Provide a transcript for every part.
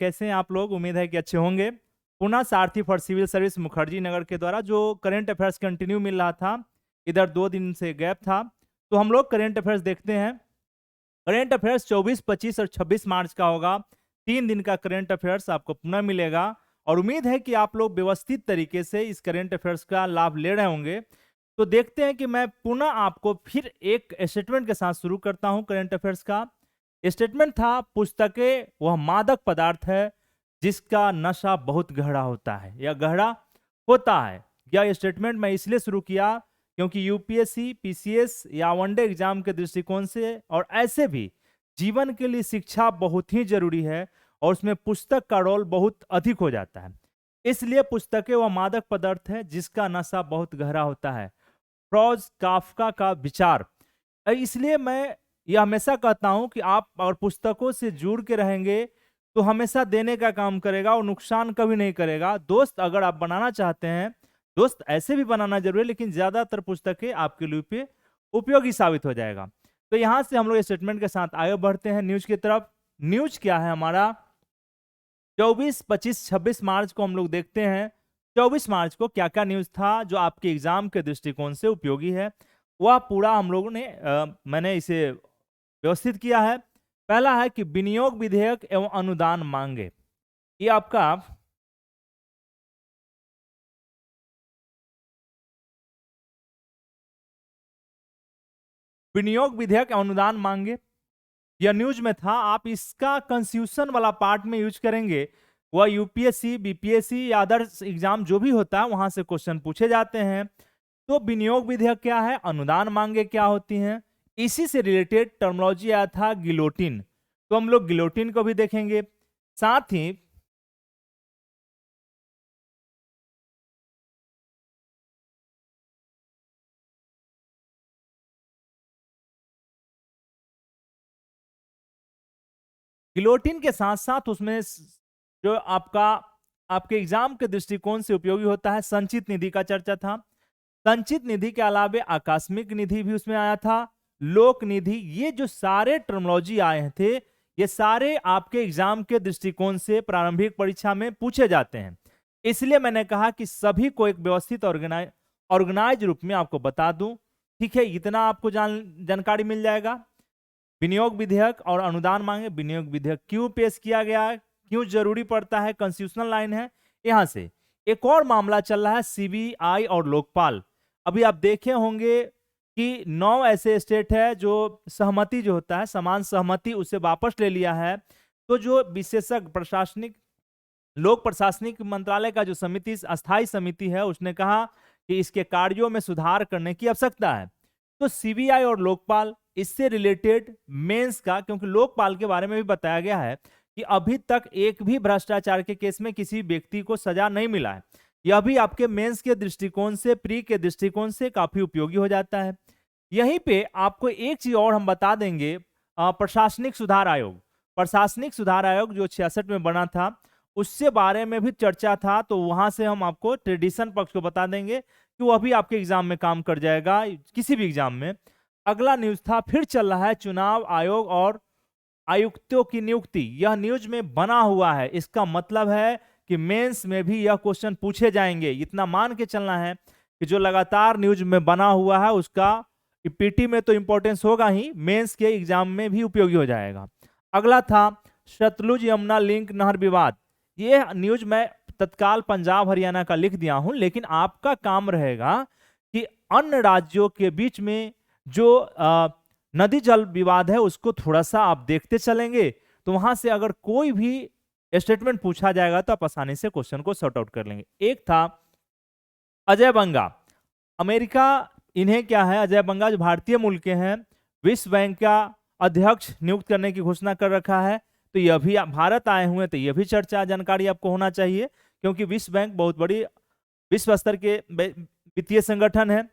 कैसे हैं आप लोग? उम्मीद है कि अच्छे होंगे। पुनः सारथी for civil service Mukherjee Nagar के द्वारा जो करंट अफेयर्स कंटिन्यू मिल रहा था, इधर 2 दिन से गैप था, तो हम लोग करंट अफेयर्स देखते हैं। करंट अफेयर्स 24, 25 और 26 मार्च का होगा। 3 दिन का करंट अफेयर्स आपको पुनः मिलेगा और उम्मीद है कि आप लोग व्यवस्थित तरीके से इस करंट अफेयर्स का लाभ ले रहे होंगे। तो देखते हैं कि मैं पुनः आपको फिर एक स्टेटमेंट के साथ शुरू करता हूं करंट अफेयर्स का। स्टेटमेंट था, पुस्तकें वह मादक पदार्थ है जिसका नशा बहुत गहरा होता है या गहरा होता है। यह स्टेटमेंट मैं इसलिए शुरू किया क्योंकि यूपीएससी, पीसीएस या वनडे एग्जाम के दृष्टिकोण से और ऐसे भी जीवन के लिए शिक्षा बहुत ही जरूरी है और उसमें पुस्तक का रोल बहुत अधिक हो जाता है। इसलिए पुस्तकें वह मादक पदार्थ है जिसका नशा बहुत गहरा होता है, फ्रॉज काफका का विचार। इसलिए मैं यह हमेशा कहता हूं कि आप अगर पुस्तकों से जुड़ के रहेंगे तो हमेशा देने का काम करेगा और नुकसान कभी नहीं करेगा। दोस्त अगर आप बनाना चाहते हैं, दोस्त ऐसे भी बनाना जरूरी है, लेकिन ज्यादातर पुस्तकें आपके लिए पे उपयोगी साबित हो जाएगा। तो यहां से हम लोग स्टेटमेंट के साथ आगे बढ़ते हैं न्यूज की तरफ। न्यूज क्या है हमारा? 24, 25, 26 मार्च को हम लोग देखते हैं। 24 मार्च को क्या क्या न्यूज था जो आपके एग्जाम के दृष्टिकोण से उपयोगी है, वह पूरा हम लोगों ने मैंने इसे व्यवस्थित किया है। पहला है कि विनियोग विधेयक एवं अनुदान मांगे। ये आपका विनियोग विधेयक एवं अनुदान मांगे, यह न्यूज में था। आप इसका कंफ्यूजन वाला पार्ट में यूज करेंगे, वह यूपीएससी, बीपीएससी या अदर्स एग्जाम जो भी होता है वहां से क्वेश्चन पूछे जाते हैं। तो विनियोग विधेयक क्या है, अनुदान मांगे क्या होती हैं, इसी से रिलेटेड टर्मिनोलॉजी आया था गिलोटिन। तो हम लोग गिलोटिन को भी देखेंगे। साथ ही गिलोटिन के साथ साथ उसमें जो आपका आपके एग्जाम के दृष्टिकोण से उपयोगी होता है, संचित निधि का चर्चा था। संचित निधि के अलावे आकस्मिक निधि भी उसमें आया था, लोक निधि। ये जो सारे टर्मिनोलॉजी आए थे, ये सारे आपके एग्जाम के दृष्टिकोण से प्रारंभिक परीक्षा में पूछे जाते हैं। इसलिए मैंने कहा कि सभी को एक व्यवस्थित ऑर्गेनाइज रूप में आपको बता दूं। ठीक है, इतना आपको जानकारी मिल जाएगा। विनियोग विधेयक और अनुदान मांगे। विनियोग विधेयक क्यों पेश किया गया है, क्यों जरूरी पड़ता है, कॉन्स्टिट्यूशनल लाइन है। यहां से एक और मामला चल रहा है, सीबीआई और लोकपाल। अभी आप देखे होंगे कि 9 ऐसे स्टेट है जो सहमति जो होता है, समान सहमति, उसे वापस ले लिया है। तो जो विशेषज्ञ प्रशासनिक लोक प्रशासनिक मंत्रालय का जो समिति, अस्थायी समिति है, उसने कहा कि इसके कार्यों में सुधार करने की आवश्यकता है। तो सीबीआई और लोकपाल, इससे रिलेटेड मेंस का, क्योंकि लोकपाल के बारे में भी बताया गया है कि अभी तक एक भी भ्रष्टाचार के केस में किसी व्यक्ति को सजा नहीं मिला है। यह भी आपके मेंस के दृष्टिकोण से, प्री के दृष्टिकोण से काफी उपयोगी हो जाता है। यहीं पे आपको एक चीज और हम बता देंगे, प्रशासनिक सुधार आयोग। प्रशासनिक सुधार आयोग जो 66 में बना था, उससे बारे में भी चर्चा था। तो वहां से हम आपको ट्रेडिशन पक्ष को बता देंगे कि वह भी आपके एग्जाम में काम कर जाएगा, किसी भी एग्जाम में। अगला न्यूज था, फिर चल रहा है चुनाव आयोग और आयुक्तों की नियुक्ति। यह न्यूज में बना हुआ है, इसका मतलब है कि मेंस में भी यह क्वेश्चन पूछे जाएंगे। इतना मान के चलना है कि जो लगातार न्यूज में बना हुआ है उसका पीटी में तो इंपॉर्टेंस होगा ही, मेंस के एग्जाम में भी उपयोगी हो जाएगा। अगला था सतलुज यमुना लिंक नहर विवाद। ये न्यूज मैं तत्काल पंजाब हरियाणा का लिख दिया हूं, लेकिन आपका काम रहेगा कि अन्य राज्यों के बीच में जो नदी जल विवाद है उसको थोड़ा सा आप देखते चलेंगे। तो वहां से अगर कोई भी स्टेटमेंट पूछा जाएगा तो आप आसानी से क्वेश्चन को सॉर्ट आउट कर लेंगे। एक था अजय बंगा, अमेरिका, इन्हें क्या है, अजय बंगा जो भारतीय मूल के हैं, विश्व बैंक का अध्यक्ष नियुक्त करने की घोषणा कर रखा है। तो यह भी भारत आए हुए हैं, तो यह भी चर्चा जानकारी आपको होना चाहिए, क्योंकि विश्व बैंक बहुत बड़ी विश्व स्तर के वित्तीय संगठन है।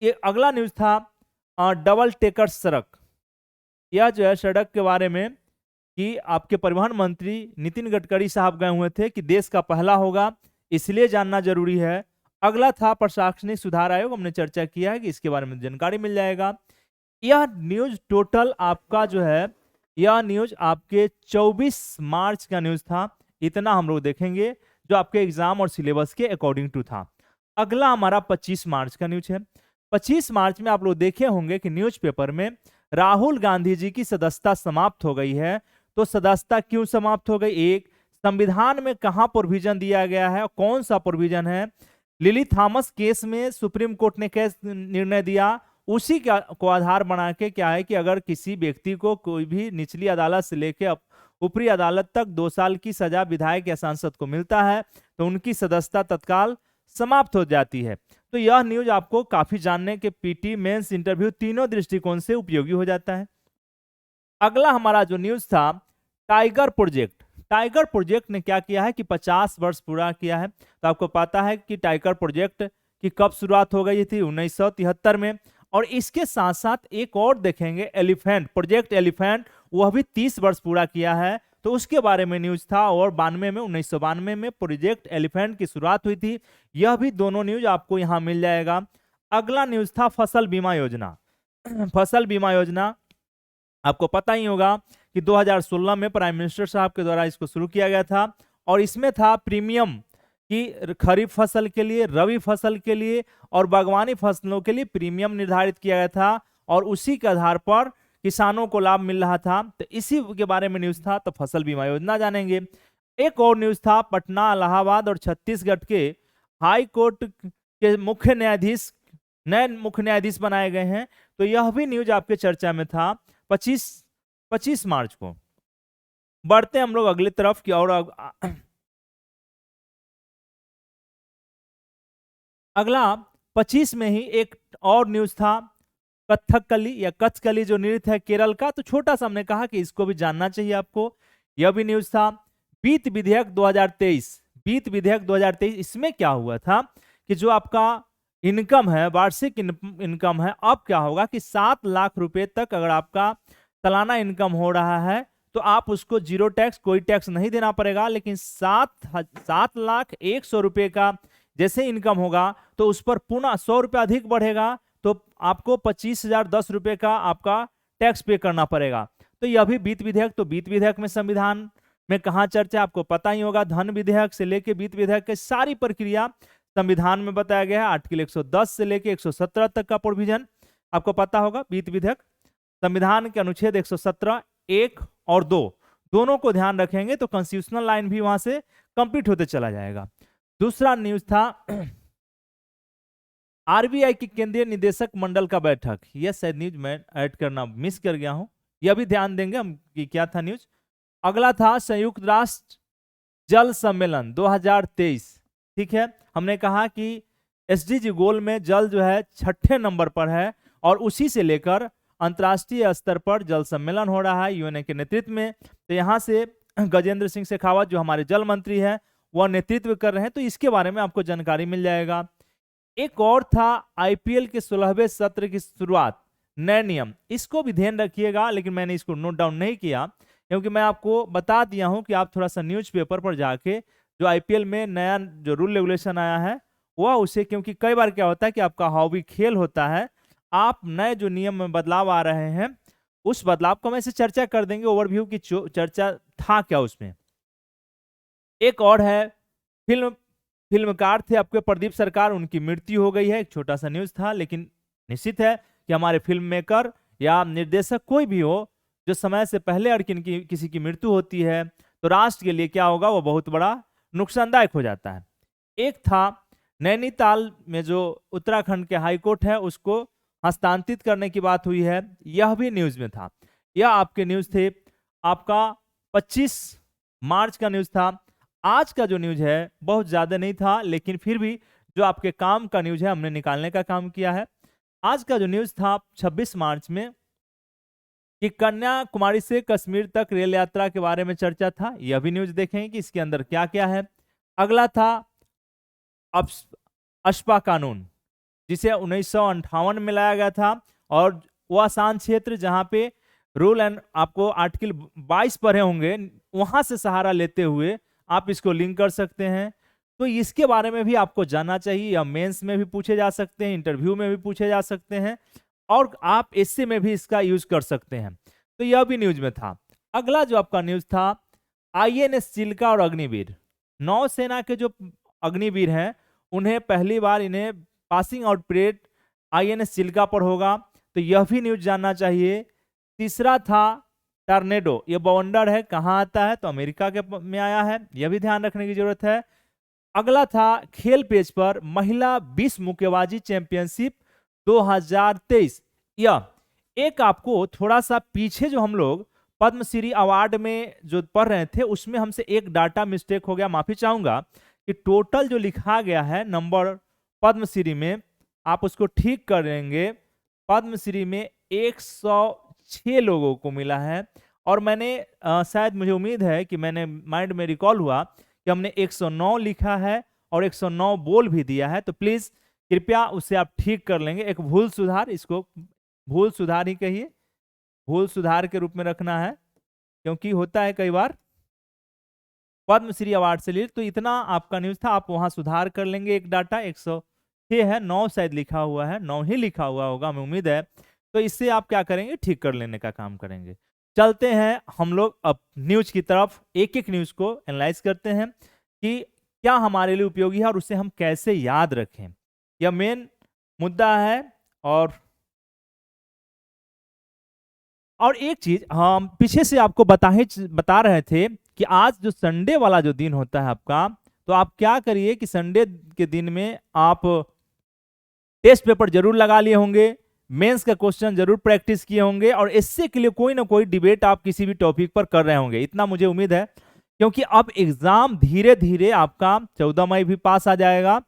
ये अगला न्यूज था डबल टेकर सड़क। यह जो है सड़क के बारे में कि आपके परिवहन मंत्री नितिन गडकरी साहब गए हुए थे कि देश का पहला होगा, इसलिए जानना जरूरी है। अगला था प्रशासनिक सुधार आयोग, हमने चर्चा किया है कि इसके बारे में जानकारी मिल जाएगा। यह न्यूज टोटल आपका जो है यह न्यूज आपके 24 मार्च का न्यूज था। इतना हम लोग देखेंगे जो आपके एग्जाम और सिलेबस के अकॉर्डिंग टू था। अगला हमारा 25 मार्च का न्यूज है। 25 मार्च में आप लोग देखे होंगे कि न्यूज़पेपर में राहुल गांधी जी की सदस्यता समाप्त हो गई है। तो सदस्यता क्यों समाप्त हो गई? एक, संविधान में कहां प्रोविजन दिया गया है, कौन सा प्रोविजन है? लिली थॉमस केस में सुप्रीम कोर्ट ने कैसे निर्णय दिया, उसी को आधार बना के क्या है कि अगर किसी व्यक्ति को कोई भी निचली अदालत से लेकर ऊपरी अदालत तक 2 साल की सजा विधायक या सांसद को मिलता है तो उनकी सदस्यता तत्काल समाप्त हो जाती है। तो यह न्यूज आपको काफी जानने के पीटी, मेंस, इंटरव्यू तीनों दृष्टिकोण से उपयोगी हो जाता है। अगला हमारा जो न्यूज था, टाइगर प्रोजेक्ट। टाइगर प्रोजेक्ट ने क्या किया है कि 50 वर्ष पूरा किया है। तो आपको पता है कि टाइगर प्रोजेक्ट की कब शुरुआत हो गई थी? 1973 में। और इसके साथ साथ एक और देखेंगे, एलिफेंट प्रोजेक्ट, एलिफेंट, वह भी 30 वर्ष पूरा किया है। तो उसके बारे में न्यूज था। और 1992 में प्रोजेक्ट एलिफेंट की शुरुआत हुई थी। यह भी दोनों न्यूज आपको यहां मिल जाएगा। अगला न्यूज था फसल बीमा योजना। फसल बीमा योजना आपको पता ही होगा कि 2016 में प्राइम मिनिस्टर साहब के द्वारा इसको शुरू किया गया था। और इसमें था प्रीमियम कि खरीफ फसल के लिए, रबी फसल के लिए और बागवानी फसलों के लिए प्रीमियम निर्धारित किया गया था और उसी के आधार पर किसानों को लाभ मिल रहा था। तो इसी के बारे में न्यूज था। तो फसल बीमा योजना जानेंगे। एक और न्यूज था, पटना, इलाहाबाद और छत्तीसगढ़ के हाई कोर्ट के मुख्य न्यायाधीश, नए मुख्य न्यायाधीश बनाए गए हैं। तो यह भी न्यूज आपके चर्चा में था 25 मार्च को। बढ़ते हम लोग अगली तरफ की और अगला 25 में ही एक और न्यूज था, कथकली या कथकली जो नृत्य है केरल का। तो छोटा सा हमने कहा कि इसको भी जानना चाहिए आपको। यह भी न्यूज था। वित्त विधेयक 2023, वित्त विधेयक 2023, इसमें क्या हुआ था कि जो आपका इनकम है, वार्षिक इनकम है, अब क्या होगा कि 7 लाख रुपए तक अगर आपका सालाना इनकम हो रहा है तो आप उसको जीरो टैक्स, कोई टैक्स नहीं देना पड़ेगा। लेकिन 7,01,00 का जैसे इनकम होगा तो उस पर पुनः 100 रुपये अधिक बढ़ेगा तो आपको 25,010 का आपका टैक्स पे करना पड़ेगा। तो यह भी वित्त विधेयक। तो वित्त विधेयक में संविधान में कहाँ चर्चा, आपको पता ही होगा। धन विधेयक से लेके वित्त विधेयक की सारी प्रक्रिया संविधान में बताया गया है। आर्टिकल 110 से लेके 117 तक का प्रोविजन आपको पता होगा। वित्त विधेयक संविधान के अनुच्छेद 117 1 और 2 दोनों को ध्यान रखेंगे तो कॉन्स्टिट्यूशनल लाइन भी वहां से कंप्लीट होते चला जाएगा। दूसरा न्यूज था आरबीआई की केंद्रीय निदेशक मंडल का बैठक। यह शायद न्यूज मैं ऐड करना मिस कर गया हूं, यह भी ध्यान देंगे हम कि क्या था न्यूज। अगला था संयुक्त राष्ट्र जल सम्मेलन 2023। ठीक है, हमने कहा कि एसडीजी गोल में जल जो है 6ठे नंबर पर है और उसी से लेकर अंतर्राष्ट्रीय स्तर पर जल सम्मेलन हो रहा है यूएनए के नेतृत्व में। तो यहाँ से गजेंद्र सिंह शेखावत जो हमारे जल मंत्री हैं वह नेतृत्व कर रहे हैं। तो इसके बारे में आपको जानकारी मिल जाएगा। एक और था आईपीएल के 16वें सत्र की शुरुआत, नए नियम, इसको भी ध्यान रखिएगा। लेकिन मैंने इसको नोट डाउन नहीं किया क्योंकि मैं आपको बता दिया हूं कि आप थोड़ा सा न्यूज़पेपर पर जाके जो आईपीएल में नया जो रूल रेगुलेशन आया है वह उसे, क्योंकि कई बार क्या होता है कि आपका हॉबी खेल होता है, आप नए जो नियम में बदलाव आ रहे हैं उस बदलाव को हम ऐसे चर्चा कर देंगे, ओवरव्यू की चर्चा था क्या उसमें। एक और है फिल्मकार थे आपके प्रदीप सरकार, उनकी मृत्यु हो गई है। एक छोटा सा न्यूज था, लेकिन निश्चित है कि हमारे फिल्म मेकर या निर्देशक कोई भी हो जो समय से पहले अगर किसी की मृत्यु होती है तो राष्ट्र के लिए क्या होगा, वो बहुत बड़ा नुकसानदायक हो जाता है। एक था नैनीताल में जो उत्तराखंड के हाईकोर्ट है उसको हस्तांतरित करने की बात हुई है, यह भी न्यूज में था। यह आपके न्यूज थे, आपका 25 मार्च का न्यूज था। आज का जो न्यूज है बहुत ज्यादा नहीं था, लेकिन फिर भी जो आपके काम का न्यूज है हमने निकालने का काम किया है। आज का जो न्यूज था 26 मार्च में कि कन्याकुमारी से कश्मीर तक रेल यात्रा के बारे में चर्चा था, यह भी न्यूज देखें कि इसके अंदर क्या क्या है। अगला था अशपा कानून, जिसे 1958 में लाया गया था और वह आसान क्षेत्र जहां पे रूल एंड आपको आर्टिकल 22 पढ़े होंगे वहां से सहारा लेते हुए आप इसको लिंक कर सकते हैं। तो इसके बारे में भी आपको जानना चाहिए, या मेंस में भी पूछे जा सकते हैं, इंटरव्यू में भी पूछे जा सकते हैं और आप एसए में भी इसका यूज कर सकते हैं। तो यह भी न्यूज में था। अगला जो आपका न्यूज था, आईएनएस चिल्का और अग्निवीर, नौसेना के जो अग्निवीर हैं उन्हें पहली बार इन्हें passing out parade INS Chilka पर होगा, तो यह भी न्यूज जानना चाहिए। तीसरा था टर्नेडो, ये बवंडर है, कहाँ आता है, तो अमेरिका के में आया है, यह भी ध्यान रखने की जरूरत है। अगला था खेल पेज पर महिला विश्व मुक्केबाजी चैंपियनशिप 2023, यह एक आपको थोड़ा सा पीछे जो हम लोग पद्मश्री अवार्ड में जो पढ़ रहे थे उसमें हमसे एक डाटा मिस्टेक हो गया, माफी चाहूंगा कि टोटल जो लिखा गया है नंबर पद्मश्री में, आप उसको ठीक करेंगे। पद्मश्री में 106 लोगों को मिला है, और मैंने शायद मुझे उम्मीद है कि मैंने माइंड में रिकॉल हुआ कि हमने 109 लिखा है और 109 बोल भी दिया है, तो प्लीज कृपया उसे आप ठीक कर लेंगे। एक भूल सुधार, इसको भूल सुधार ही कहिए, भूल सुधार के रूप में रखना है, क्योंकि होता है कई बार पद्मश्री अवार्ड से रिलेटेड। तो इतना आपका न्यूज था, आप वहां सुधार कर लेंगे। एक डाटा 106 है, 9 शायद लिखा हुआ है, 9 ही लिखा हुआ होगा हमें उम्मीद है, तो इससे आप क्या करेंगे, ठीक कर लेने का काम करेंगे। चलते हैं हम लोग अब न्यूज की तरफ, एक एक न्यूज को एनालाइज करते हैं कि क्या हमारे लिए उपयोगी है और उसे हम कैसे याद रखें, यह मेन मुद्दा है। और एक चीज हम पीछे से आपको बता रहे थे कि आज जो संडे वाला जो दिन होता है आपका, तो आप क्या करिए कि संडे के दिन में आप टेस्ट पेपर जरूर लगा लिए होंगे, मेंस का क्वेश्चन जरूर प्रैक्टिस किए होंगे, और इससे के लिए कोई ना कोई डिबेट आप किसी भी टॉपिक पर कर रहे होंगे, इतना मुझे उम्मीद है। क्योंकि अब एग्जाम धीरे धीरे आपका 14 मई भी पास आ जाएगा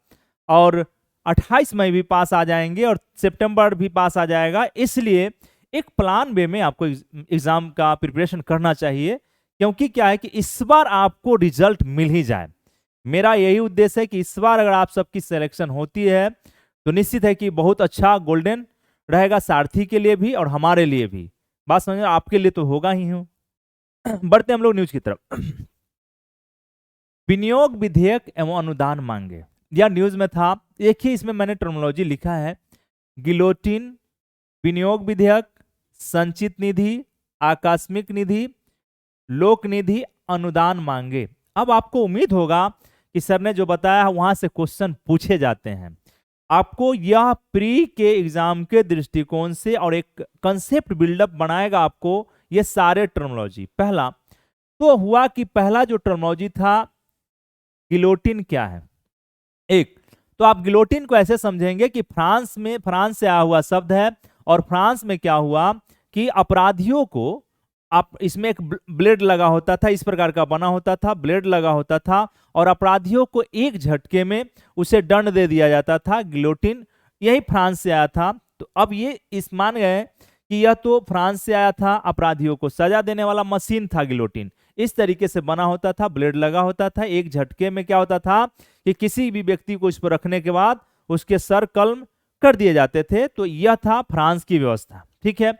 और 28 मई भी पास आ जाएंगे और सितंबर भी पास आ जाएगा, इसलिए एक प्लान वे में आपको एग्जाम का प्रिपरेशन करना चाहिए। क्योंकि क्या है कि इस बार आपको रिजल्ट मिल ही जाए, मेरा यही उद्देश्य है कि इस बार अगर आप सबकी सिलेक्शन होती है तो निश्चित है कि बहुत अच्छा गोल्डन रहेगा सारथी के लिए भी और हमारे लिए भी। बात समझ, आपके लिए तो होगा ही हूं। बढ़ते हम लोग न्यूज की तरफ। विनियोग विधेयक एवं अनुदान मांगे, यह न्यूज में था। देखिए इसमें मैंने टर्मिनोलॉजी लिखा है, गिलोटिन, विनियोग विधेयक, संचित निधि, आकस्मिक निधि, लोक निधि, अनुदान मांगे। अब आपको उम्मीद होगा कि सर ने जो बताया वहां से क्वेश्चन पूछे जाते हैं, आपको यह प्री के एग्जाम के दृष्टिकोण से और एक कंसेप्ट बिल्डअप बनाएगा आपको ये सारे टर्मिनोलॉजी। पहला तो हुआ कि पहला जो टर्मिनोलॉजी था गिलोटिन क्या है। एक तो आप गिलोटिन को ऐसे समझेंगे कि फ्रांस से आया हुआ शब्द है, और फ्रांस में क्या हुआ कि अपराधियों को, आप इसमें एक ब्लेड लगा होता था, इस प्रकार का बना होता था, ब्लेड लगा होता था, और अपराधियों को एक झटके में उसे दंड दे दिया जाता था। गिलोटिन यही फ्रांस से आया था। तो अब ये इस मान गए कि यह तो फ्रांस से आया था, अपराधियों को सजा देने वाला मशीन था गिलोटिन, इस तरीके से बना होता था, ब्लेड लगा होता था, एक झटके में क्या होता था कि किसी भी व्यक्ति को इस पर रखने के बाद उसके सर कलम कर दिए जाते थे। तो यह था फ्रांस की व्यवस्था, ठीक है।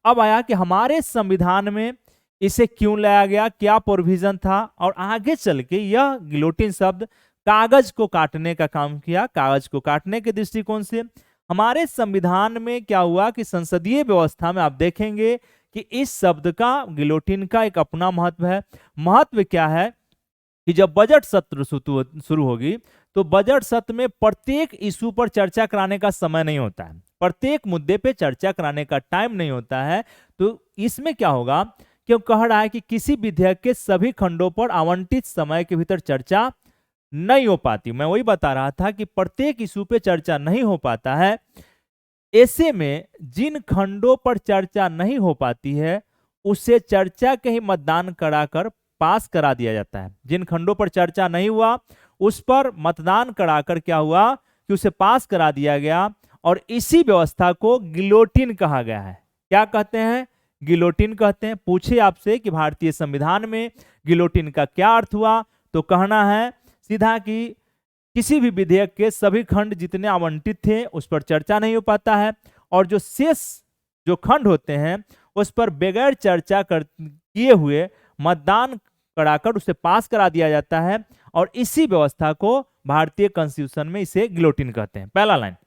अब आया कि हमारे संविधान में इसे क्यों लाया गया, क्या प्रोविजन था, और आगे चल के यह गिलोटिन शब्द कागज को काटने का काम किया। कागज को काटने के दृष्टिकोण से हमारे संविधान में क्या हुआ कि संसदीय व्यवस्था में आप देखेंगे कि इस शब्द का, गिलोटिन का एक अपना महत्व है। महत्व क्या है कि जब बजट सत्र शुरू होगी तो बजट सत्र में प्रत्येक इशू पर चर्चा कराने का समय नहीं होता है, प्रत्येक मुद्दे पे चर्चा कराने का टाइम नहीं होता है। तो इसमें क्या होगा, क्यों कह रहा है कि किसी विधेयक के सभी खंडों पर आवंटित समय के भीतर चर्चा नहीं हो पाती। मैं वही बता रहा था कि प्रत्येक इशू पे चर्चा नहीं हो पाता है। ऐसे में जिन खंडों पर चर्चा नहीं हो पाती है उससे चर्चा के ही मतदान कराकर पास करा दिया जाता है। जिन खंडों पर चर्चा नहीं हुआ उस पर मतदान कराकर क्या हुआ कि उसे पास करा दिया गया, और इसी व्यवस्था को गिलोटिन कहा गया है। क्या कहते हैं, गिलोटिन कहते हैं। पूछे आपसे कि भारतीय संविधान में गिलोटिन का क्या अर्थ हुआ, तो कहना है सीधा कि किसी भी विधेयक के सभी खंड जितने आवंटित थे उस पर चर्चा नहीं हो पाता है, और जो शेष जो खंड होते हैं उस पर बगैर चर्चा किए हुए मतदान कराकर उसे पास करा दिया जाता है, और इसी व्यवस्था को भारतीय कॉन्स्टिट्यूशन में इसे गिलोटिन कहते हैं। पहला लाइन।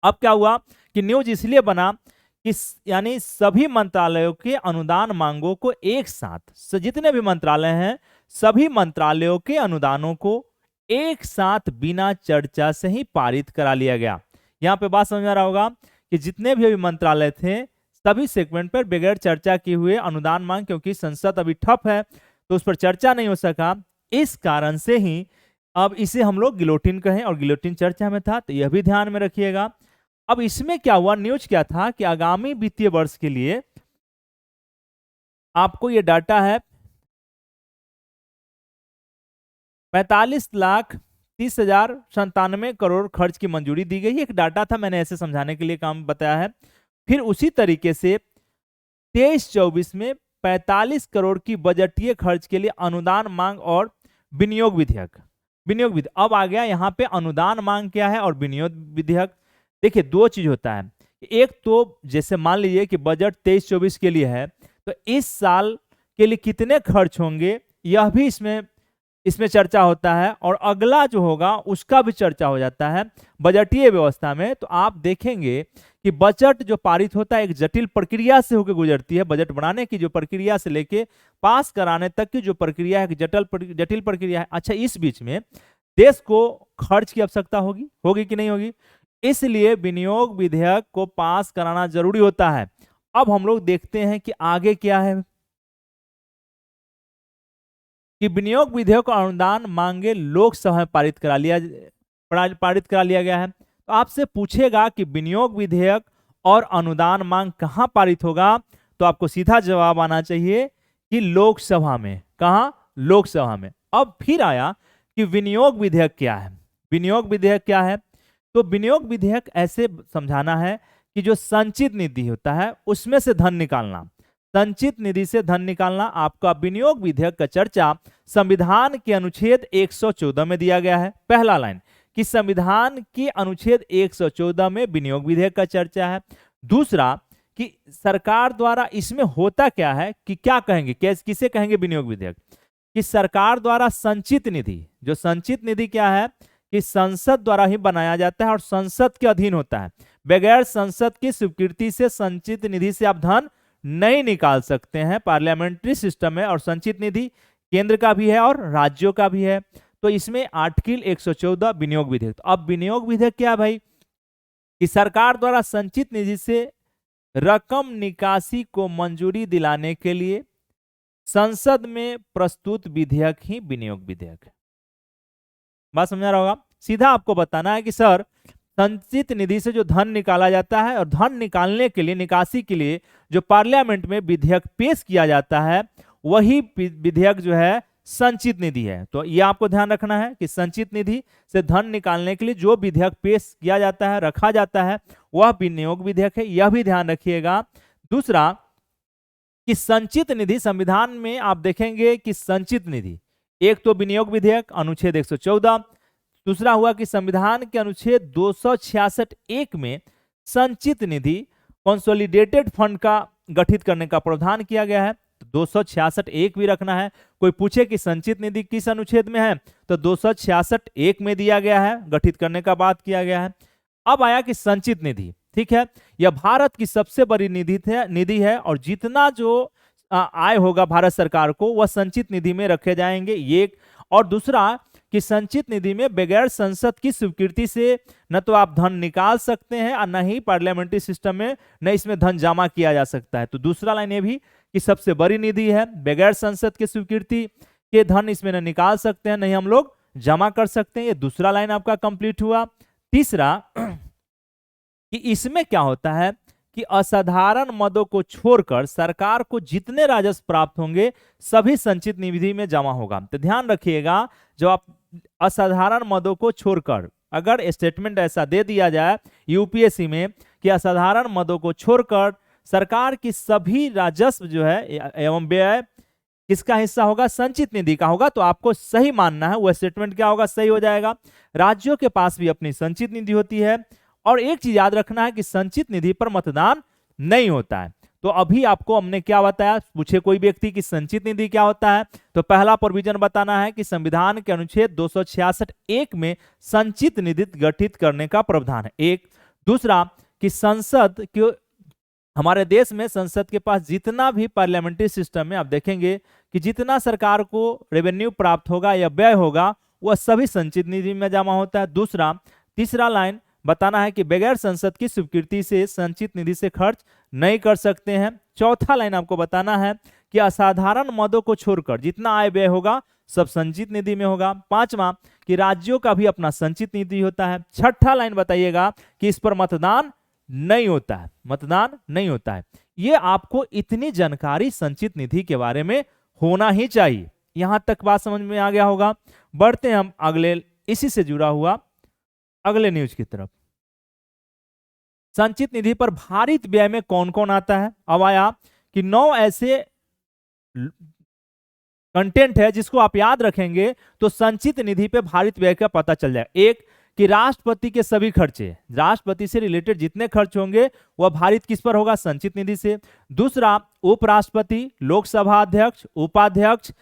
अब क्या हुआ कि न्यूज इसलिए बना यानी सभी मंत्रालयों के अनुदान मांगों को एक साथ, जितने भी मंत्रालय हैं सभी मंत्रालयों के अनुदानों को एक साथ बिना चर्चा से ही पारित करा लिया गया। यहाँ पे बात समझ में आ रहा होगा कि जितने भी अभी मंत्रालय थे सभी सेगमेंट पर बगैर चर्चा किए हुए अनुदान मांग, क्योंकि संसद अभी ठप है तो उस पर चर्चा नहीं हो सका, इस कारण से ही अब इसे हम लोग गिलोटिन कहें और गिलोटिन चर्चा में था, तो यह भी ध्यान में रखिएगा। अब इसमें क्या हुआ, न्यूज क्या था कि आगामी वित्तीय वर्ष के लिए आपको ये डाटा है 45,30,97 करोड़ खर्च की मंजूरी दी गई। एक डाटा था, मैंने ऐसे समझाने के लिए काम बताया है। फिर उसी तरीके से 23-24 में 45 करोड़ की बजटीय खर्च के लिए अनुदान मांग और विनियोग विधेयक। अब आ गया यहाँ पे अनुदान मांग क्या है और विनियोग विधेयक। देखिए दो चीज होता है, एक तो जैसे मान लीजिए कि बजट 23-24 के लिए है तो इस साल के लिए कितने खर्च होंगे यह भी इसमें चर्चा होता है, और अगला जो होगा उसका भी चर्चा हो जाता है बजटीय व्यवस्था में। तो आप देखेंगे कि बजट जो पारित होता है एक जटिल प्रक्रिया से होकर गुजरती है। बजट बनाने की जो प्रक्रिया से लेके पास कराने तक की जो प्रक्रिया है जटिल प्रक्रिया है। अच्छा, इस बीच में देश को खर्च की आवश्यकता होगी कि नहीं होगी, इसलिए विनियोग विधेयक को पास कराना जरूरी होता है। अब हम लोग देखते हैं कि आगे क्या है कि विनियोग विधेयक और अनुदान मांगे लोकसभा में पारित करा लिया गया है। तो आपसे पूछेगा कि विनियोग विधेयक और अनुदान मांग कहां पारित होगा, तो आपको सीधा जवाब आना चाहिए कि लोकसभा में। कहां? लोकसभा में। अब फिर आया कि विनियोग विधेयक क्या है। विनियोग विधेयक क्या है? तो विनियोग विधेयक ऐसे समझाना है कि जो संचित निधि होता है उसमें से धन निकालना, संचित निधि से धन निकालना। आपका विनियोग विधेयक का चर्चा संविधान के अनुच्छेद 114 में दिया गया है। पहला लाइन कि संविधान के अनुच्छेद 114 में विनियोग विधेयक का चर्चा है। दूसरा कि सरकार द्वारा इसमें होता क्या है कि क्या कहेंगे, किसे कहेंगे विनियोग विधेयक, कि सरकार द्वारा संचित निधि, जो संचित निधि क्या है कि संसद द्वारा ही बनाया जाता है और संसद के अधीन होता है। बगैर संसद की स्वीकृति से संचित निधि से आप धन नहीं निकाल सकते हैं। पार्लियामेंट्री सिस्टम है और संचित निधि केंद्र का भी है और राज्यों का भी है। तो इसमें आर्टिकल 114 विनियोग विधेयक। तो अब विनियोग विधेयक क्या है भाई, कि सरकार द्वारा संचित निधि से रकम निकासी को मंजूरी दिलाने के लिए संसद में प्रस्तुत विधेयक ही विनियोग विधेयक है। बात समझ रहा होगा। सीधा आपको बताना है कि सर संचित निधि से जो धन निकाला जाता है और धन निकालने के लिए, निकासी के लिए जो पार्लियामेंट में विधेयक पेश किया जाता है वही विधेयक जो है संचित निधि है। तो ये आपको ध्यान रखना है कि संचित निधि से धन निकालने के लिए जो विधेयक पेश किया जाता है, रखा जाता है, वह विनियोग विधेयक है। यह भी ध्यान रखिएगा। दूसरा कि संचित निधि, संविधान में आप देखेंगे कि संचित निधि, एक तो विनियोग विधेयक अनुच्छेद 114, दूसरा हुआ कि संविधान के अनुच्छेद 266(1) में संचित निधि कंसोलिडेटेड फंड का गठित करने का प्रावधान किया गया है। तो 266(1) भी रखना है। कोई पूछे कि संचित निधि किस अनुच्छेद में है, तो 266(1) में दिया गया है, गठित करने का बात किया गया है। अब आया कि संचित निधि, ठीक है, यह भारत की सबसे बड़ी निधि है और जितना जो आय होगा भारत सरकार को वह संचित निधि में रखे जाएंगे, ये। और दूसरा कि संचित निधि में बगैर संसद की स्वीकृति से न तो आप धन निकाल सकते हैं और न ही पार्लियामेंट्री सिस्टम में न इसमें धन जमा किया जा सकता है। तो दूसरा लाइन ये भी कि सबसे बड़ी निधि है, बगैर संसद की स्वीकृति के धन इसमें न निकाल सकते हैं, नहीं हम लोग जमा कर सकते हैं। ये दूसरा लाइन आपका कंप्लीट हुआ। तीसरा कि इसमें क्या होता है कि असाधारण मदों को छोड़कर सरकार को जितने राजस्व प्राप्त होंगे सभी संचित निधि में जमा होगा। तो ध्यान रखिएगा, जब आप असाधारण मदों को छोड़कर, अगर स्टेटमेंट ऐसा दे दिया जाए यूपीएससी में कि असाधारण मदों को छोड़कर सरकार की सभी राजस्व जो है एवं व्यय किसका हिस्सा होगा, संचित निधि का होगा, तो आपको सही मानना है, वह स्टेटमेंट क्या होगा, सही हो जाएगा। राज्यों के पास भी अपनी संचित निधि होती है और एक चीज याद रखना है कि संचित निधि पर मतदान नहीं होता है। तो अभी आपको हमने क्या बताया, पूछे कोई व्यक्ति कि संचित निधि क्या होता है, तो पहला प्रोविजन बताना है कि संविधान के अनुच्छेद 266(1) में संचित निधि गठित करने का प्रावधान है, एक। दूसरा कि संसद के हमारे देश में संसद के पास जितना भी पार्लियामेंट्री सिस्टम है, आप देखेंगे कि जितना सरकार को रेवेन्यू प्राप्त होगा या व्यय होगा वह सभी संचित निधि में जमा होता है। दूसरा, तीसरा लाइन बताना है कि बगैर संसद की स्वीकृति से संचित निधि से खर्च नहीं कर सकते हैं। चौथा लाइन आपको बताना है कि असाधारण मदों को छोड़कर जितना आय व्यय होगा सब संचित निधि में होगा। पांचवा, कि राज्यों का भी अपना संचित निधि होता है। छठा लाइन बताइएगा कि इस पर मतदान नहीं होता है, मतदान नहीं होता है। ये आपको इतनी जानकारी संचित निधि के बारे में होना ही चाहिए। यहां तक बात समझ में आ गया होगा। बढ़ते हैं हम अगले इसी से जुड़ा हुआ अगले न्यूज की तरफ। संचित निधि पर भारित व्यय में कौन कौन आता है? अब आया कि 9 ऐसे कंटेंट है जिसको आप याद रखेंगे तो संचित निधि पे भारित व्यय का पता चल जाएगा। एक, कि राष्ट्रपति के सभी खर्चे, राष्ट्रपति से रिलेटेड जितने खर्च होंगे वह भारित किस पर होगा? संचित निधि से। दूसरा, उपराष्ट्रपति, लोकसभा अध्यक्ष, उपाध्यक्ष,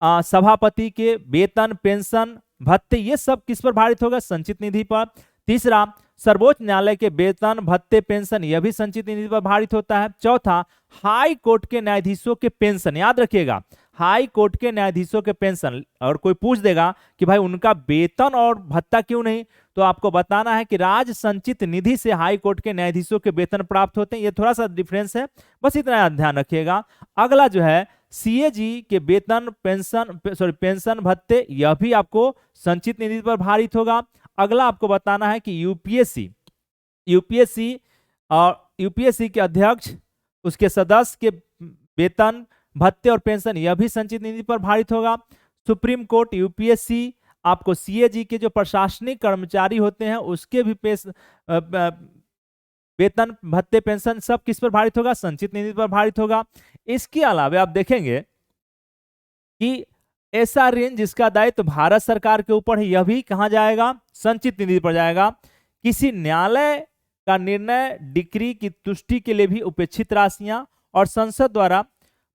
सभापति के वेतन, पेंशन, भत्ते, ये सब किस पर भारित होगा? संचित निधि पर। तीसरा, सर्वोच्च न्यायालय के वेतन, भत्ते, पेंशन, यह भी संचित निधि पर भारित होता है। चौथा, हाई कोर्ट के न्यायाधीशों के पेंशन, याद रखिएगा हाई कोर्ट के न्यायाधीशों के पेंशन। और कोई पूछ देगा कि भाई उनका वेतन और भत्ता क्यों नहीं, तो आपको बताना है कि राज्य संचित निधि से हाई कोर्ट के न्यायाधीशों के वेतन प्राप्त होते हैं। ये थोड़ा सा डिफरेंस है, बस इतना ध्यान रखिएगा। अगला जो है सीएजी के वेतन, पेंशन, भत्ते, यह भी आपको संचित निधि पर भारित होगा। अगला आपको बताना है कि यूपीएससी के अध्यक्ष, उसके सदस्य के वेतन, भत्ते और पेंशन, यह भी संचित निधि पर भारित होगा। सुप्रीम कोर्ट, यूपीएससी, आपको सीएजी के जो प्रशासनिक कर्मचारी होते हैं उसके भी वेतन, भत्ते, पेंशन सब किस पर भारित होगा? संचित निधि पर भारित होगा। इसके अलावा आप देखेंगे कि ऐसा ऋण जिसका दायित्व भारत सरकार के ऊपर है, यह भी कहां जाएगा? संचित निधि पर जाएगा। किसी न्यायालय का निर्णय, डिक्री की तुष्टि के लिए भी उपेक्षित राशियां और संसद द्वारा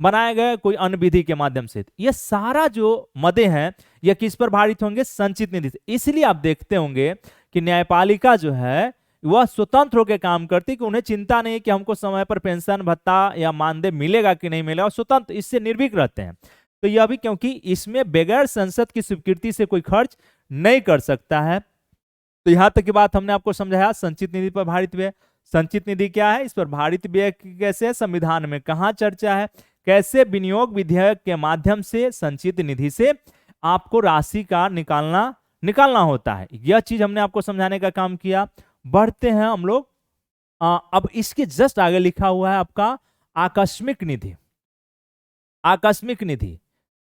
बनाए गए कोई अन्य विधि के माध्यम से, ये सारा जो मदे हैं यह किस पर भारित होंगे? संचित निधि से। इसलिए आप देखते होंगे कि न्यायपालिका जो है वह स्वतंत्र होकर काम करती, कि उन्हें चिंता नहीं कि हमको समय पर पेंशन, भत्ता या मानदेय मिलेगा कि नहीं मिलेगा, और स्वतंत्र इससे निर्भीक रहते हैं। तो यह भी क्योंकि इसमें बगैर संसद की स्वीकृति से कोई खर्च नहीं कर सकता है। तो यहां तक की बात हमने आपको समझाया संचित निधि पर भारित व्यय। संचित निधि क्या है, इस पर भारित व्यय कैसे, संविधान में कहां चर्चा है, कैसे विनियोग विधेयक के माध्यम से संचित निधि से आपको राशि का निकालना होता है, यह चीज हमने आपको समझाने का काम किया। बढ़ते हैं हम लोग, अब इसके जस्ट आगे लिखा हुआ है आपका आकस्मिक निधि। आकस्मिक निधि,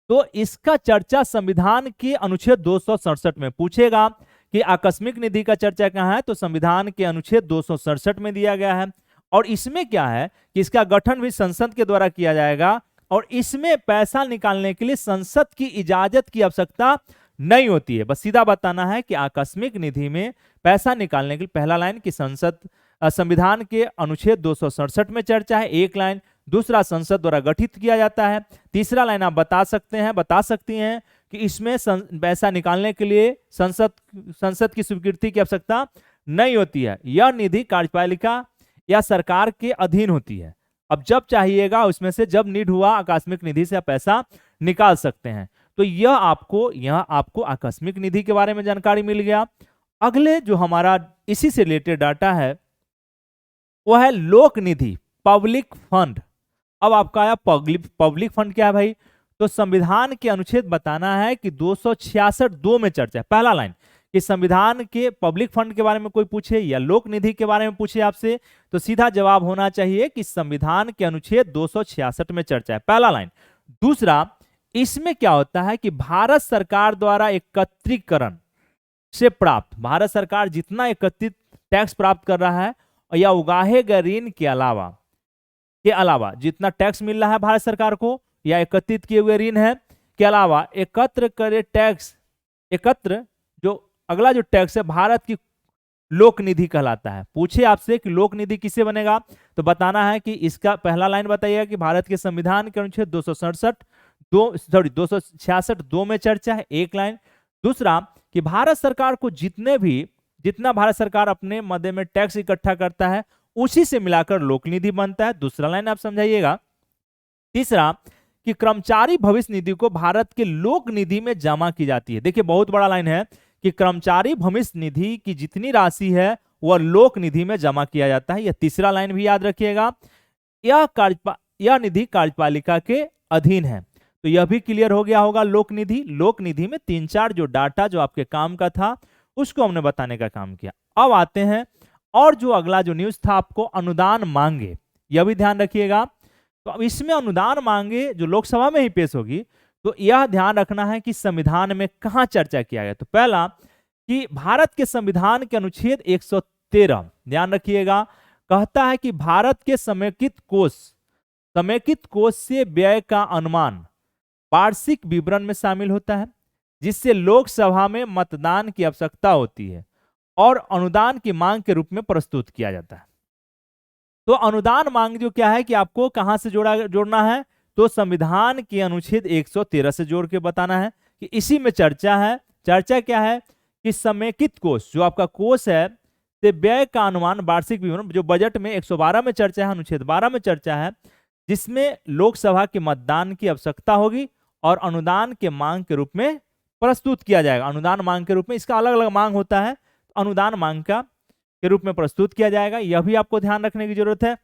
तो इसका चर्चा संविधान के अनुच्छेद 267 में पूछेगा कि आकस्मिक निधि का चर्चा कहां है, तो संविधान के अनुच्छेद 267 में दिया गया है। और इसमें क्या है कि इसका गठन भी संसद के द्वारा किया जाएगा, और इसमें पैसा निकालने के लिए संसद की इजाजत की आवश्यकता नहीं होती है। बस सीधा बताना है कि आकस्मिक निधि में पैसा निकालने के लिए, पहला लाइन कि संविधान के अनुच्छेद 267 में चर्चा है, एक लाइन। दूसरा, संसद द्वारा गठित किया जाता है। तीसरा लाइन आप बता सकती हैं कि इसमें पैसा निकालने के लिए संसद की स्वीकृति की आवश्यकता नहीं होती है। यह निधि कार्यपालिका या सरकार के अधीन होती है। अब जब चाहिएगा उसमें से, जब नीड हुआ आकस्मिक निधि से आप पैसा निकाल सकते हैं। तो यह आपको आकस्मिक निधि के बारे में जानकारी मिल गया। अगले जो हमारा इसी से रिलेटेड डाटा है वह है लोक निधि, पब्लिक फंड। अब आपका आया पब्लिक फंड क्या है भाई, तो संविधान के अनुच्छेद बताना है कि 266(2) में चर्चा है। पहला लाइन कि संविधान के पब्लिक फंड के बारे में कोई पूछे या लोक निधि के बारे में पूछे आपसे, तो सीधा जवाब होना चाहिए कि संविधान के अनुच्छेद 266 में चर्चा है, पहला लाइन। दूसरा, इसमें क्या होता है कि भारत सरकार द्वारा एकत्रीकरण से प्राप्त, भारत सरकार जितना एकत्रित टैक्स प्राप्त कर रहा है या उगाहे गए ऋण के अलावा जितना टैक्स मिल रहा है भारत सरकार को या एकत्रित किए हुए ऋण है के अलावा एकत्र जो अगला जो टैक्स है भारत की लोक निधि कहलाता है। पूछे आपसे कि लोक निधि किससे बनेगा, तो बताना है कि इसका पहला लाइन बताइएगा कि भारत के संविधान के अनुच्छेद 266(2) में चर्चा है, एक लाइन। दूसरा, कि भारत सरकार को जितना भारत सरकार अपने मदे में टैक्स इकट्ठा करता है उसी से मिलाकर लोक निधि बनता है। दूसरा लाइन आप समझाइएगा। तीसरा कि कर्मचारी भविष्य निधि को भारत के लोक निधि में जमा की जाती है। देखिए बहुत बड़ा लाइन है कि कर्मचारी भविष्य निधि की जितनी राशि है वह लोक निधि में जमा किया जाता है। यह तीसरा लाइन भी याद रखिएगा। यह निधि कार्यपालिका के अधीन है। तो यह भी क्लियर हो गया होगा। लोक निधि में 3-4 जो डाटा जो आपके काम का था उसको हमने बताने का काम किया। अब आते हैं और जो अगला जो न्यूज था आपको अनुदान मांगे, यह भी ध्यान रखिएगा। तो अब इसमें अनुदान मांगे जो लोकसभा में ही पेश होगी, तो यह ध्यान रखना है कि संविधान में कहां चर्चा किया गया। तो पहला कि भारत के संविधान के अनुच्छेद 113 ध्यान रखिएगा, कहता है कि भारत के समेकित कोष से व्यय का अनुमान वार्षिक विवरण में शामिल होता है, जिससे लोकसभा में मतदान की आवश्यकता होती है और अनुदान की मांग के रूप में प्रस्तुत किया जाता है। तो अनुदान मांग जो क्या है कि आपको कहां से जोड़ना है, तो संविधान के अनुच्छेद 113 से जोड़ के बताना है कि इसी में चर्चा है। चर्चा क्या है कि समेकित कोष जो आपका कोष है से व्यय का अनुमान वार्षिक विवरण, जो बजट में 112 में चर्चा है, अनुच्छेद 12 में चर्चा है, जिसमें लोकसभा के मतदान की आवश्यकता होगी और अनुदान के मांग के रूप में प्रस्तुत किया जाएगा। अनुदान मांग के रूप में, इसका अलग अलग मांग होता है, अनुदान मांग का के रूप में प्रस्तुत किया जाएगा। यह भी आपको ध्यान रखने की जरूरत है।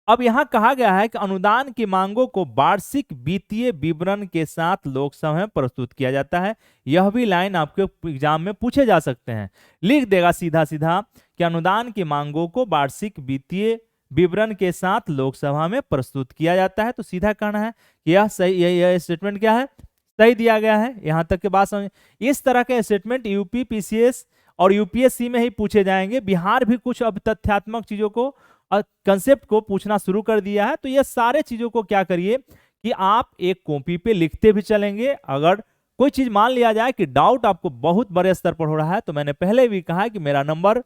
अब यहां कहा गया है कि अनुदान की मांगों को वार्षिक वित्तीय विवरण के साथ लोकसभा में प्रस्तुत किया जाता है। यह भी लाइन आपके एग्जाम में पूछे जा सकते हैं। लिख देगा सीधा सीधा कि अनुदान की मांगों को वार्षिक वित्तीय विवरण के साथ लोकसभा में प्रस्तुत किया जाता है। तो सीधा कहना है कि यह सही, यह स्टेटमेंट क्या है, सही दिया गया है। यहां तक के बात समझ। इस तरह के स्टेटमेंट यूपी पीसीएस और यूपीएससी में ही पूछे जाएंगे। बिहार भी कुछ अब तथ्यात्मक चीजों को, कंसेप्ट को पूछना शुरू कर दिया है। तो ये सारे चीजों को क्या करिए कि आप एक कॉपी पे लिखते भी चलेंगे। अगर कोई चीज मान लिया जाए कि डाउट आपको बहुत बड़े स्तर पर हो रहा है, तो मैंने पहले भी कहा कि मेरा नंबर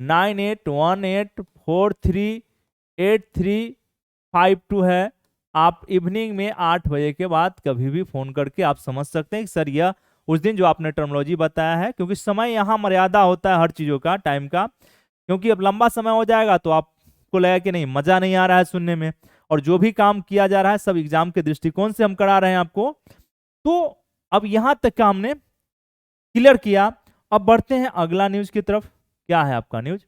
9818438352 है। आप इवनिंग में 8 बजे के बाद कभी भी फोन करके आप समझ सकते हैं कि सर यह उस दिन जो आपने टर्मिनोलॉजी बताया है, क्योंकि समय यहाँ मर्यादा होता है हर चीजों का, टाइम का, क्योंकि अब लंबा समय हो जाएगा तो आपको लगेगा कि नहीं मजा नहीं आ रहा है सुनने में। और जो भी काम किया जा रहा है सब एग्जाम के दृष्टिकोण से हम करा रहे हैं आपको। तो अब यहां तक का हमने क्लियर किया। अब बढ़ते हैं अगला न्यूज की तरफ। क्या है आपका न्यूज?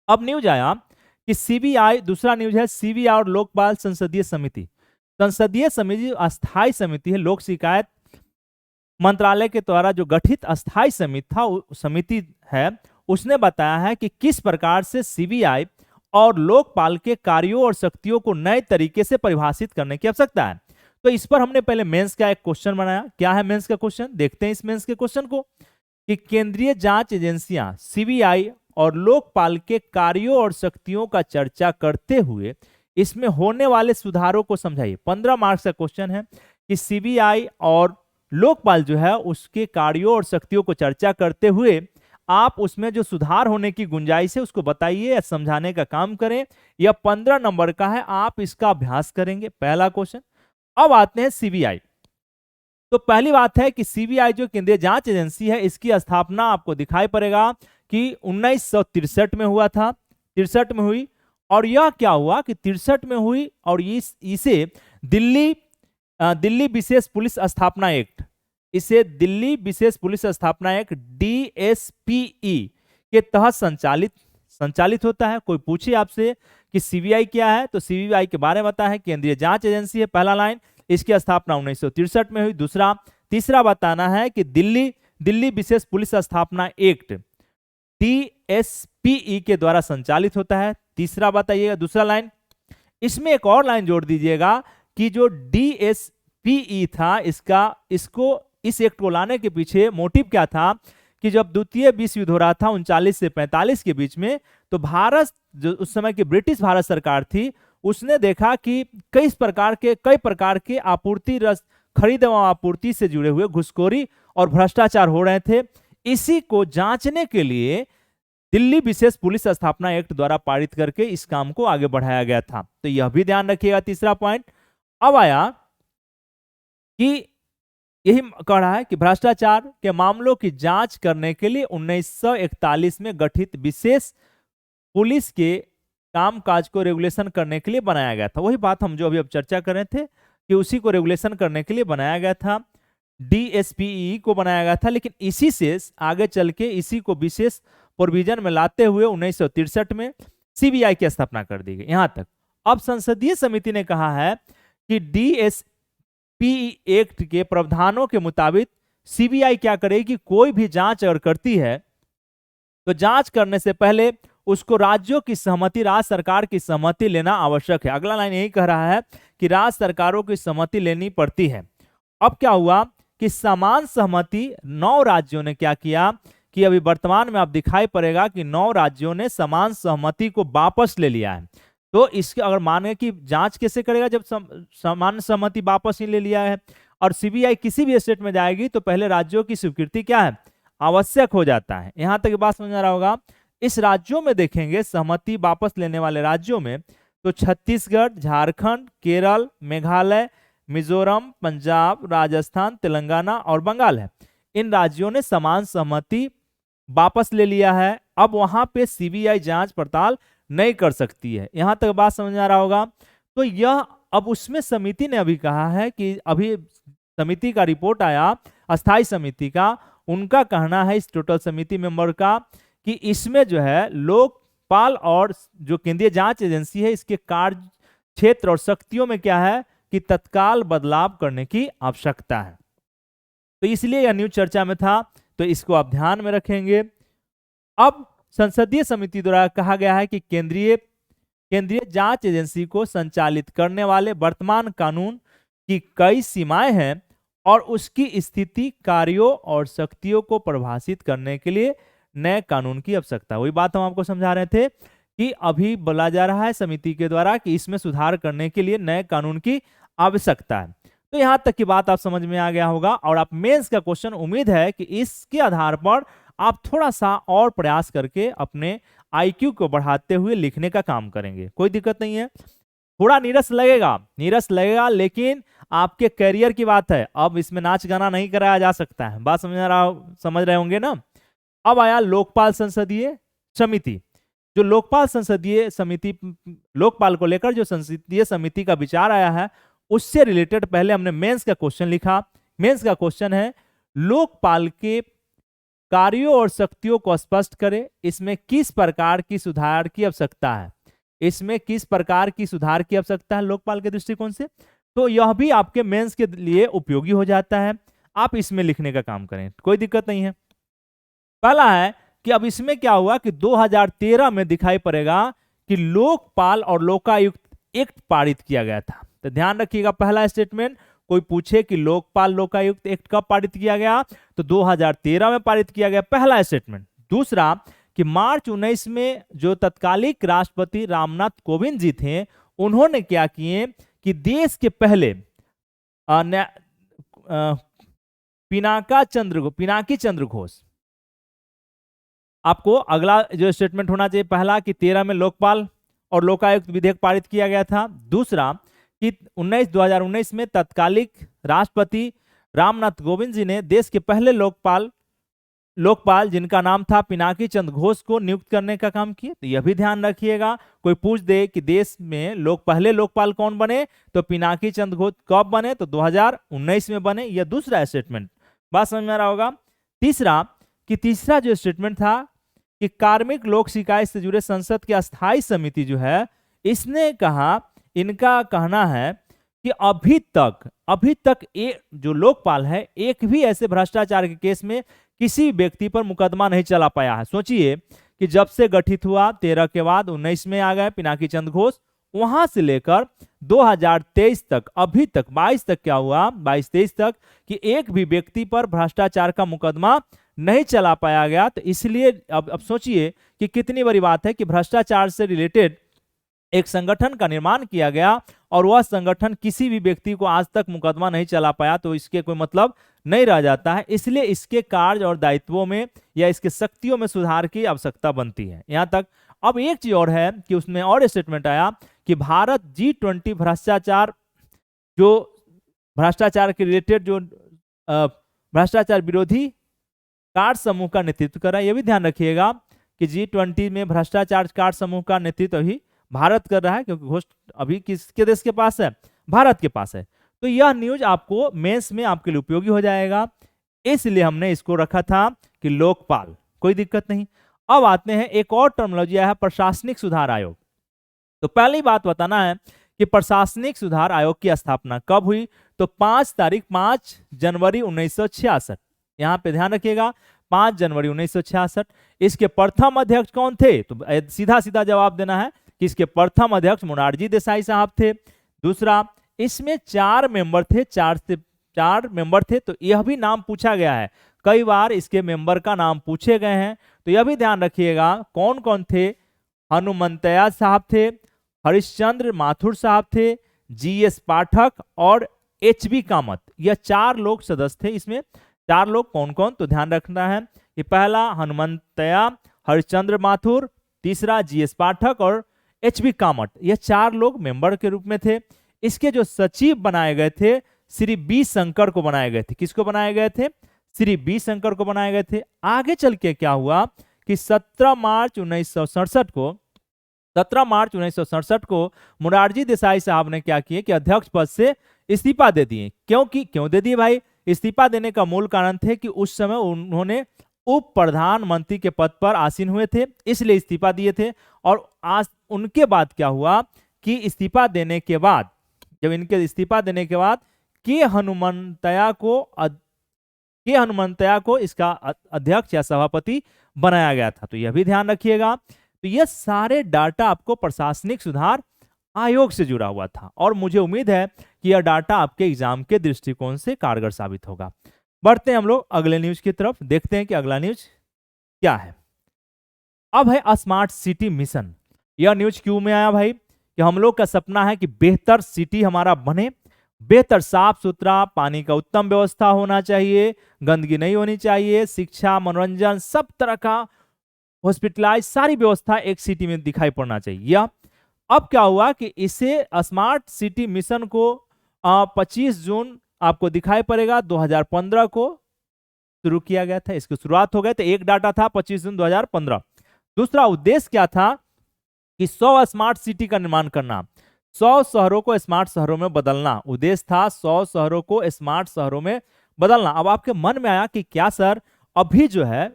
अब न्यूज आया कि सीबीआई, दूसरा न्यूज है सीबीआई और लोकपाल संसदीय समिति। संसदीय समिति अस्थायी समिति है, लोक शिकायत मंत्रालय के द्वारा जो गठित अस्थायी समिति है, उसने बताया है कि किस प्रकार से सीबीआई और लोकपाल के कार्यों और शक्तियों को नए तरीके से परिभाषित करने की आवश्यकता है। तो इस पर हमने पहले मेंस का एक क्वेश्चन बनाया। क्या है मेंस का क्वेश्चन, देखते हैं इस मेंस के क्वेश्चन को। कि केंद्रीय जांच एजेंसियां सीबीआई और लोकपाल के कार्यों और शक्तियों का चर्चा करते हुए इसमें होने वाले सुधारों को समझाइए। 15 मार्क्स का क्वेश्चन है कि सीबीआई और लोकपाल जो है उसके कार्यों और शक्तियों को चर्चा करते हुए आप उसमें जो सुधार होने की गुंजाइश है उसको बताइए या समझाने का काम करें। यह 15 नंबर का है, आप इसका अभ्यास करेंगे, पहला क्वेश्चन। अब आते हैं सीबीआई। तो पहली बात है कि सीबीआई जो केंद्रीय जांच एजेंसी है, इसकी स्थापना आपको दिखाई पड़ेगा कि 1963 में हुआ था, 63 में हुई। और यह क्या हुआ कि 63 में हुई और इसे दिल्ली विशेष पुलिस स्थापना एक्ट, इसे दिल्ली विशेष पुलिस स्थापना एक्ट DSPE के तहत संचालित होता है। कोई पूछे आपसे कि सीबीआई क्या है, तो सीबीआई के बारे में बताया है केंद्रीय जांच एजेंसी है, पहला लाइन। इसकी स्थापना 1963 में हुई। तीसरा बताना है कि दिल्ली विशेष पुलिस स्थापना एक्ट DSPE के द्वारा संचालित होता है, तीसरा बताइएगा। दूसरा लाइन, इसमें एक और लाइन जोड़ दीजिएगा कि जो DSPE था इस एक्ट को लाने के पीछे मोटिव क्या था कि जब द्वितीय विश्व युद्ध हो रहा था 39 से 45 के बीच में, तो भारत जो उस समय की ब्रिटिश भारत सरकार थी, उसने देखा कि कई प्रकार के आपूर्ति खरीद एवं आपूर्ति से जुड़े हुए घुसखोरी और भ्रष्टाचार हो रहे थे। इसी को जांचने के लिए दिल्ली विशेष पुलिस स्थापना एक्ट द्वारा पारित करके इस काम को आगे बढ़ाया गया था। तो यह भी ध्यान रखिएगा, तीसरा पॉइंट। अब आया कि यही कह रहा है कि भ्रष्टाचार के मामलों की जांच करने के लिए 1941 में गठित विशेष पुलिस के कामकाज को रेगुलेशन करने के लिए बनाया गया था। वही बात हम जो अभी अब चर्चा कर रहे थे कि उसी को रेगुलेशन करने के लिए बनाया गया था, डीएसपीई को बनाया गया था। लेकिन इसी से आगे चल के इसी को विशेष प्रोविजन में लाते हुए 1963 में सीबीआई की स्थापना कर दी गई। यहां तक अब संसदीय समिति ने कहा है कि डीएसपीई एक्ट के प्रावधानों के मुताबिक सीबीआई क्या करेगी, कोई भी जांच अगर करती है तो जांच करने से पहले उसको राज्यों की सहमति, राज्य सरकार की सहमति लेना आवश्यक है। अगला लाइन यही कह रहा है कि राज्य सरकारों की सहमति लेनी पड़ती है। अब क्या हुआ कि समान सहमति 9 राज्यों ने क्या किया कि अभी वर्तमान में आप दिखाई पड़ेगा कि 9 राज्यों ने समान सहमति को वापस ले लिया है। तो इसके अगर माने कि जांच कैसे करेगा जब समान सहमति वापस ही ले लिया है, और सीबीआई किसी भी स्टेट में जाएगी तो पहले राज्यों की स्वीकृति क्या है, आवश्यक हो जाता है। यहां तक बात समझ आ रहा होगा। इस राज्यों में देखेंगे सहमति वापस लेने वाले राज्यों में तो छत्तीसगढ़, झारखंड, केरल, मेघालय, मिजोरम, पंजाब, राजस्थान, तेलंगाना और बंगाल है। इन राज्यों ने समान सहमति वापस ले लिया है। अब वहां पे सीबीआई जांच पड़ताल नहीं कर सकती है। यहां तक बात समझ आ रहा होगा। तो यह अब उसमें समिति ने अभी कहा है कि अभी समिति का रिपोर्ट आया, अस्थाई समिति का, उनका कहना है इस टोटल समिति मेंबर का कि इसमें जो है लोकपाल और जो केंद्रीय जांच एजेंसी है इसके कार्य क्षेत्र और शक्तियों में क्या है कि तत्काल बदलाव करने की आवश्यकता है। तो इसलिए यह न्यूज चर्चा में था, तो इसको आप ध्यान में रखेंगे। अब संसदीय समिति द्वारा कहा गया है कि केंद्रीय जांच एजेंसी को संचालित करने वाले वर्तमान कानून की कई सीमाएं हैं और उसकी स्थिति, कार्यों और शक्तियों को परिभाषित करने के लिए नए कानून की आवश्यकता। वही बात हम आपको समझा रहे थे कि अभी बोला जा रहा है समिति के द्वारा कि इसमें सुधार करने के लिए नए कानून की आवश्यकता है। तो यहां तक की बात आप समझ में आ गया होगा। और आप मेंस का क्वेश्चन उम्मीद है कि इसके आधार पर आप थोड़ा सा और प्रयास करके अपने आईक्यू को बढ़ाते हुए लिखने का काम करेंगे। कोई दिक्कत नहीं है, थोड़ा नीरस लगेगा, लेकिन आपके करियर की बात है। अब इसमें नाच गाना नहीं कराया जा सकता है। बात समझ रहे होंगे ना। अब आया लोकपाल संसदीय समिति। जो लोकपाल संसदीय समिति, लोकपाल को लेकर जो संसदीय समिति का विचार आया है उससे रिलेटेड पहले हमने मेंस का क्वेश्चन लिखा। मेंस का क्वेश्चन है लोकपाल के कार्यों और शक्तियों को स्पष्ट करें। इसमें किस प्रकार की सुधार की आवश्यकता है, इसमें किस प्रकार की सुधार की आवश्यकता है लोकपाल के दृष्टिकोण से। तो यह भी आपके मेंस के लिए उपयोगी हो जाता है। आप इसमें लिखने का काम करें, कोई दिक्कत नहीं है। पहला है कि अब इसमें क्या हुआ कि 2013 में दिखाई पड़ेगा कि लोकपाल और लोकायुक्त एक्ट पारित किया गया था। तो ध्यान रखिएगा, पहला स्टेटमेंट, कोई पूछे कि लोकपाल लोकायुक्त एक्ट कब पारित किया गया तो 2013 में पारित किया गया, पहला स्टेटमेंट। दूसरा कि मार्च 19 में जो तत्कालिक राष्ट्रपति रामनाथ कोविंद जी थे उन्होंने क्या किए कि देश के पहले पिनाकी चंद्र घोष, आपको अगला जो स्टेटमेंट होना चाहिए पहला कि 13 में लोकपाल और लोकायुक्त विधेयक पारित किया गया था। दूसरा कि 2019 में तत्कालिक राष्ट्रपति रामनाथ कोविंद जी ने देश के पहले लोकपाल जिनका नाम था पिनाकी चंद्र घोष को नियुक्त करने का काम किया। तो यह भी ध्यान रखिएगा, कोई पूछ दे कि देश में पहले लोकपाल कौन बने तो पिनाकी चंद्र घोष कब बने तो 2019 में बने। यह दूसरा स्टेटमेंट, बात समझ में आ रहा होगा। तीसरा जो स्टेटमेंट था कि कार्मिक लोक शिकायत से जुड़े संसद की अस्थाई समिति जो है इसने कहा, इनका कहना है कि अभी तक जो लोकपाल है एक भी ऐसे भ्रष्टाचार के केस में किसी व्यक्ति पर मुकदमा नहीं चला पाया है। सोचिए कि जब से गठित हुआ 13 के बाद 19 में आ गए पिनाकी चंद्र घोष, वहां से लेकर 2023 तक, अभी तक 22 तक क्या हुआ, 22-23 तक कि एक भी व्यक्ति पर भ्रष्टाचार का मुकदमा नहीं चला पाया गया। तो इसलिए अब सोचिए कि कितनी बड़ी बात है कि भ्रष्टाचार से रिलेटेड एक संगठन का निर्माण किया गया और वह संगठन किसी भी व्यक्ति को आज तक मुकदमा नहीं चला पाया, तो इसके कोई मतलब नहीं रह जाता है। इसलिए इसके कार्य और दायित्वों में या इसके शक्तियों में सुधार की आवश्यकता बनती है। यहां तक अब एक चीज और है कि उसमें और स्टेटमेंट आया कि भारत G20 भ्रष्टाचार के रिलेटेड जो भ्रष्टाचार विरोधी कार्य समूह का नेतृत्व कर रहा है। यह भी ध्यान रखिएगा कि G20 में भ्रष्टाचार कार्य समूह का नेतृत्व अभी भारत कर रहा है, क्योंकि घोष अभी किसके देश के पास है, भारत के पास है। तो यह न्यूज आपको मेंस में आपके लिए उपयोगी हो जाएगा, इसलिए हमने इसको रखा था कि लोकपाल, कोई दिक्कत नहीं। अब आते हैं, एक और टर्मिनोलॉजी है प्रशासनिक सुधार आयोग। तो पहली बात बताना है कि प्रशासनिक सुधार आयोग की स्थापना कब हुई, तो 5 जनवरी 1966। यहां पे ध्यान रखिएगा 5 जनवरी 1966। इसके प्रथम अध्यक्ष कौन थे, तो सीधा सीधा जवाब देना है कि इसके प्रथम अध्यक्ष मोरारजी देसाई साहब थे। दूसरा, इसमें 4 मेंबर थे, 4 मेंबर थे, तो यह भी नाम पूछा गया है, कई बार इसके मेंबर का नाम पूछे गए हैं, तो यह भी ध्यान रखिएगा कौन कौन थे। हनुमंतया साहब थे, हरिश्चंद्र माथुर साहब थे, GS पाठक और HB कामत, यह 4 लोग सदस्य थे। इसमें 4 लोग कौन कौन, तो ध्यान रखना है कि पहला हनुमंतया, हरिश्चंद्र माथुर, तीसरा GS पाठक और HB कामत, यह 4 लोग मेंबर के रूप में थे। इसके जो सचिव बनाए गए थे श्री B शंकर को बनाए गए थे। किसको बनाए गए थे, श्री B शंकर को बनाए गए थे। आगे चल के क्या हुआ कि 17 मार्च 1967 को मोरारजी देसाई साहब ने क्या किए कि अध्यक्ष पद से इस्तीफा दे दिए। क्यों दे दिए भाई, इस्तीफा देने का मूल कारण थे कि उस समय उन्होंने उप प्रधानमंत्री के पद पर आसीन हुए थे, इसलिए इस्तीफा दिए थे। और आज उनके बाद क्या हुआ कि इस्तीफा देने के बाद, जब इनके इस्तीफा देने के बाद के हनुमंतया को इसका अध्यक्ष या सभापति बनाया गया था। तो यह भी ध्यान रखिएगा। तो यह सारे डाटा आपको प्रशासनिक सुधार आयोग से जुड़ा हुआ था, और मुझे उम्मीद है कि यह डाटा आपके एग्जाम के दृष्टिकोण से कारगर साबित होगा। बढ़ते हैं हम लोग अगले न्यूज की तरफ, देखते हैं कि अगला न्यूज क्या है। अब है स्मार्ट सिटी मिशन। यह न्यूज क्यों में आया भाई, कि हम लोग का सपना है कि बेहतर सिटी हमारा बने, बेहतर साफ सुथरा, पानी का उत्तम व्यवस्था होना चाहिए, गंदगी नहीं होनी चाहिए, शिक्षा, मनोरंजन, सब तरह का हॉस्पिटलाइज सारी व्यवस्था एक सिटी में दिखाई पड़ना चाहिए। अब क्या हुआ कि इसे स्मार्ट सिटी मिशन को 25 जून आपको दिखाई पड़ेगा 2015 को शुरू किया गया था, इसकी शुरुआत हो गई। तो एक डाटा था 25 जून 2015। दूसरा उद्देश्य क्या था कि 100 स्मार्ट सिटी का निर्माण करना, 100 शहरों को स्मार्ट शहरों में बदलना। उद्देश्य था 100 शहरों को स्मार्ट शहरों में बदलना। अब आपके मन में आया कि क्या सर, अभी जो है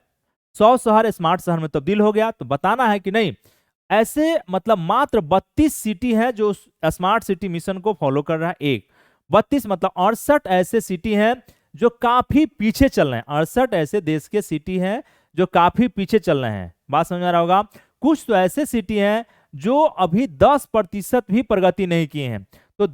100 शहर स्मार्ट शहर में तब्दील हो गया, तो बताना है कि नहीं, ऐसे मतलब मात्र 32 सिटी है जो स्मार्ट सिटी मिशन को फॉलो कर रहा है। 32 मतलब 68 ऐसे सिटी हैं जो काफी पीछे चल रहे हैं। 68 ऐसे देश के सिटी हैं जो काफी पीछे चल रहे हैं, बात समझ आ रहा होगा। कुछ तो ऐसे सिटी हैं जो अभी 10% भी प्रगति नहीं किए हैं। तो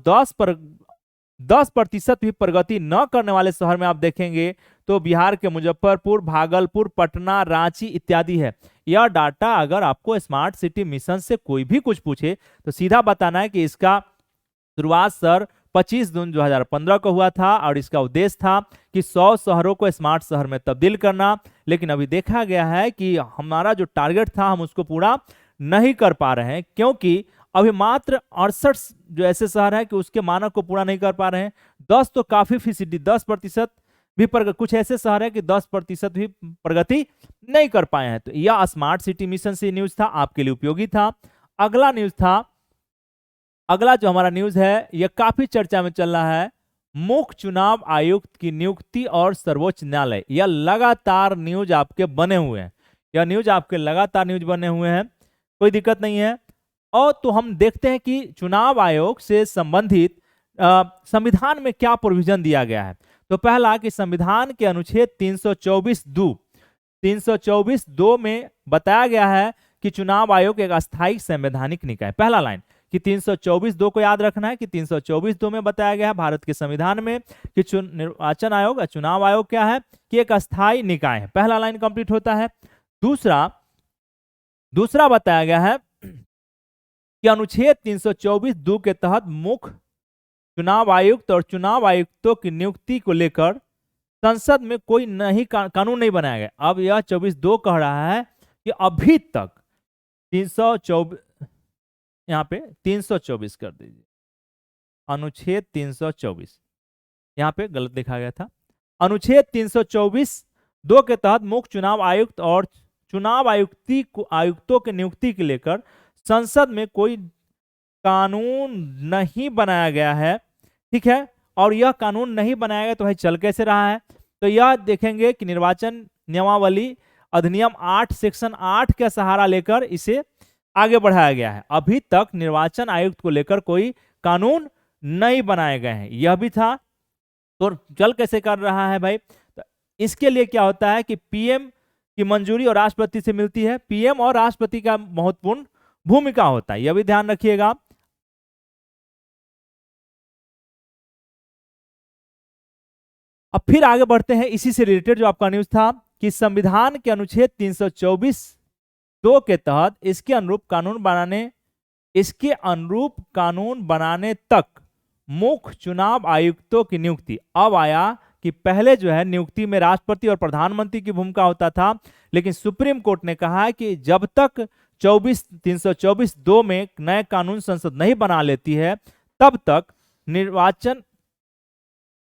10% भी प्रगति न करने वाले शहर में आप देखेंगे तो बिहार के मुजफ्फरपुर, भागलपुर, पटना, रांची इत्यादि है। यह डाटा अगर आपको स्मार्ट सिटी मिशन से कोई भी कुछ पूछे तो सीधा बताना है कि इसका शुरुआत सर 25 जून 2015 को हुआ था, और इसका उद्देश्य था कि 100 शहरों को स्मार्ट शहर में तब्दील करना। लेकिन अभी देखा गया है कि हमारा जो टारगेट था हम उसको पूरा नहीं कर पा रहे हैं, क्योंकि अभी मात्र 68 जो ऐसे शहर है कि उसके मानक को पूरा नहीं कर पा रहे हैं। 10 तो काफी फीसदी, 10% भी कुछ ऐसे शहर है कि 10% भी प्रगति नहीं कर पाए हैं। तो यह स्मार्ट सिटी मिशन से न्यूज था, आपके लिए उपयोगी था। अगला न्यूज था, अगला जो हमारा न्यूज है यह काफी चर्चा में चल रहा है, मुख्य चुनाव आयुक्त की नियुक्ति और सर्वोच्च न्यायालय। यह लगातार न्यूज आपके बने हुए हैं, यह न्यूज आपके लगातार न्यूज बने हुए हैं, कोई दिक्कत नहीं है। और तो हम देखते हैं कि चुनाव आयोग से संबंधित संविधान में क्या प्रोविजन दिया गया है। तो पहला कि संविधान के अनुच्छेद 324(2) में बताया गया है कि चुनाव आयोग एक अस्थायी संवैधानिक निकाय। पहला लाइन कि 324(2) को याद रखना है कि 324(2) में बताया गया है भारत के संविधान में कि निर्वाचन आयोग, चुनाव आयोग क्या है कि एक अस्थायी निकाय है। पहला लाइन कंप्लीट होता है। दूसरा बताया गया है कि अनुच्छेद 324(2) के तहत मुख्य चुनाव आयुक्त और चुनाव आयुक्तों की नियुक्ति को लेकर संसद में कोई कानून नहीं बनाया गया। अब यह 24(2) कह रहा है कि अभी तक 324, यहाँ पे 324 कर दीजिए, अनुच्छेद 324 यहाँ पे गलत लिखा गया था, अनुच्छेद 324 2 के तहत मुख्य चुनाव आयुक्त और चुनाव आयुक्तों की नियुक्ति के लेकर संसद में कोई कानून नहीं बनाया गया है, ठीक है। और यह कानून नहीं बनाया गया तो भाई चल कैसे रहा है? तो यह देखेंगे कि निर्वाचन नियमावली अधिनियम 8 सेक्शन 8 का सहारा लेकर इसे आगे बढ़ाया गया है। अभी तक निर्वाचन आयुक्त को लेकर कोई कानून नहीं बनाए गए हैं, यह भी था। तो चल कैसे कर रहा है भाई? तो इसके लिए क्या होता है कि पीएम की मंजूरी और राष्ट्रपति से मिलती है। पीएम और राष्ट्रपति का महत्वपूर्ण भूमिका होता है, यह भी ध्यान रखिएगा। अब फिर आगे बढ़ते हैं, इसी से रिलेटेड जो आपका न्यूज था कि संविधान के अनुच्छेद 324 2 के तहत इसके अनुरूप कानून बनाने तक मुख्य चुनाव आयुक्तों की नियुक्ति। अब आया कि पहले जो है नियुक्ति में राष्ट्रपति और प्रधानमंत्री की भूमिका होता था, लेकिन सुप्रीम कोर्ट ने कहा है कि जब तक 324 2 में नए कानून संसद नहीं बना लेती है तब तक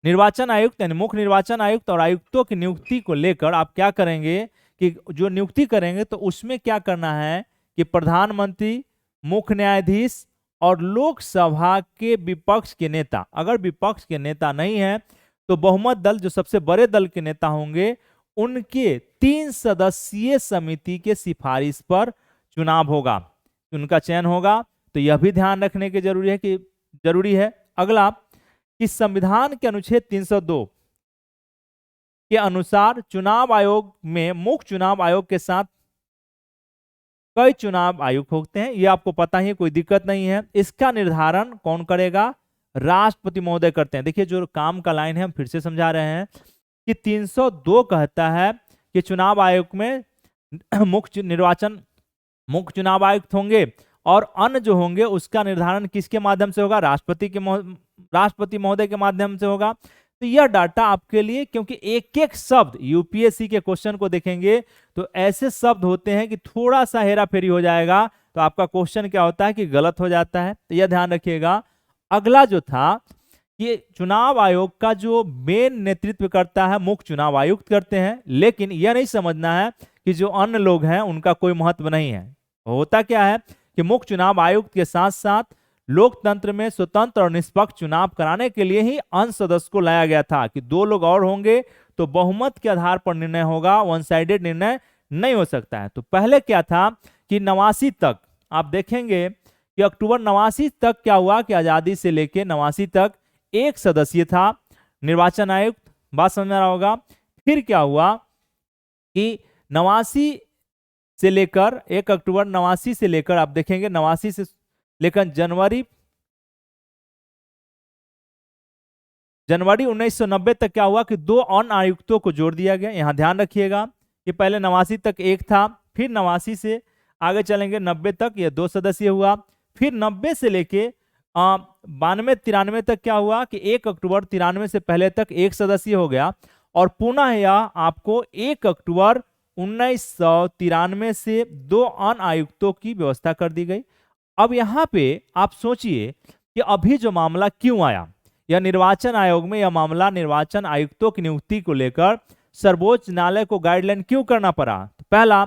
निर्वाचन आयुक्त यानी मुख्य निर्वाचन आयुक्त और आयुक्तों की नियुक्ति को लेकर आप क्या करेंगे कि जो नियुक्ति करेंगे तो उसमें क्या करना है कि प्रधानमंत्री, मुख्य न्यायाधीश और लोकसभा के विपक्ष के नेता, अगर विपक्ष के नेता नहीं है तो बहुमत दल जो सबसे बड़े दल के नेता होंगे उनके 3 सदस्यीय समिति के सिफारिश पर चुनाव होगा, उनका चयन होगा। तो यह भी ध्यान रखने की जरूरी है। अगला कि संविधान के अनुच्छेद 302 के अनुसार चुनाव आयोग में मुख्य चुनाव आयोग के साथ कई चुनाव आयुक्त होते हैं, ये आपको पता ही है, कोई दिक्कत नहीं है। इसका निर्धारण कौन करेगा? राष्ट्रपति महोदय करते हैं। देखिए जो काम का लाइन है हम फिर से समझा रहे हैं कि 302 कहता है कि चुनाव आयोग में मुख्य चुनाव आयुक्त होंगे और अन्य जो होंगे उसका निर्धारण किसके माध्यम से होगा? राष्ट्रपति महोदय के माध्यम से होगा। तो यह डाटा आपके लिए, क्योंकि एक एक शब्द यूपीएससी के क्वेश्चन को देखेंगे तो ऐसे शब्द होते हैं कि थोड़ा सा हेरा फेरी हो जाएगा तो आपका क्वेश्चन क्या होता है कि गलत हो जाता है, तो यह ध्यान रखिएगा। अगला जो था ये चुनाव आयोग का जो मेन नेतृत्व करता है मुख्य चुनाव आयुक्त करते हैं, लेकिन यह नहीं समझना है कि जो अन्य लोग हैं उनका कोई महत्व नहीं है। होता क्या है कि मुख्य चुनाव आयुक्त के साथ साथ लोकतंत्र में स्वतंत्र और निष्पक्ष चुनाव कराने के लिए ही अन्य सदस्य को लाया गया था कि 2 लोग और होंगे तो बहुमत के आधार पर निर्णय होगा, वन साइडेड निर्णय नहीं हो सकता है। तो पहले क्या था कि 89 तक आप देखेंगे कि अक्टूबर 89 तक क्या हुआ कि आजादी से लेकर 89 तक एक सदस्य था निर्वाचन आयुक्त, बात समझ में आ रहा होगा। फिर क्या हुआ कि 89 से लेकर 1 अक्टूबर 89 से लेकर आप देखेंगे 89 से लेकर जनवरी 1990 तक क्या हुआ कि 2 अन्य आयुक्तों को जोड़ दिया गया। यहां ध्यान रखिएगा कि पहले 89 तक एक था, फिर 89 से आगे चलेंगे 90 तक ये 2 सदस्यीय हुआ। फिर 90 से लेके 92-93 तक क्या हुआ कि 1 अक्टूबर 93 से पहले तक एक सदस्यीय हो गया और पुनः यह आपको 1 अक्टूबर 1993 से 2 अन्य आयुक्तों की व्यवस्था कर दी गई। अब यहाँ पे आप सोचिए कि अभी जो मामला क्यों आया, यह निर्वाचन आयोग में यह मामला निर्वाचन आयुक्तों की नियुक्ति को लेकर सर्वोच्च न्यायालय को गाइडलाइन क्यों करना पड़ा? तो पहला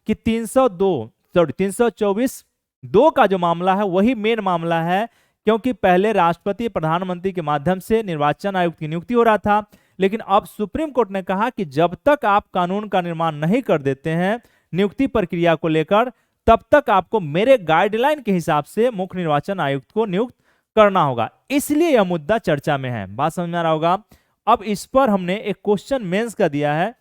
कि 324 2 का जो मामला है वही मेन मामला है, क्योंकि पहले राष्ट्रपति प्रधानमंत्री के माध्यम से निर्वाचन आयुक्त की नियुक्ति हो रहा था, लेकिन अब सुप्रीम कोर्ट ने कहा कि जब तक आप कानून का निर्माण नहीं कर देते हैं नियुक्ति प्रक्रिया को लेकर तब तक आपको मेरे गाइडलाइन के हिसाब से मुख्य निर्वाचन आयुक्त को नियुक्त करना होगा। इसलिए यह मुद्दा चर्चा में है, बात समझ में आ रहा होगा। अब इस पर हमने एक क्वेश्चन मेंस का दिया है।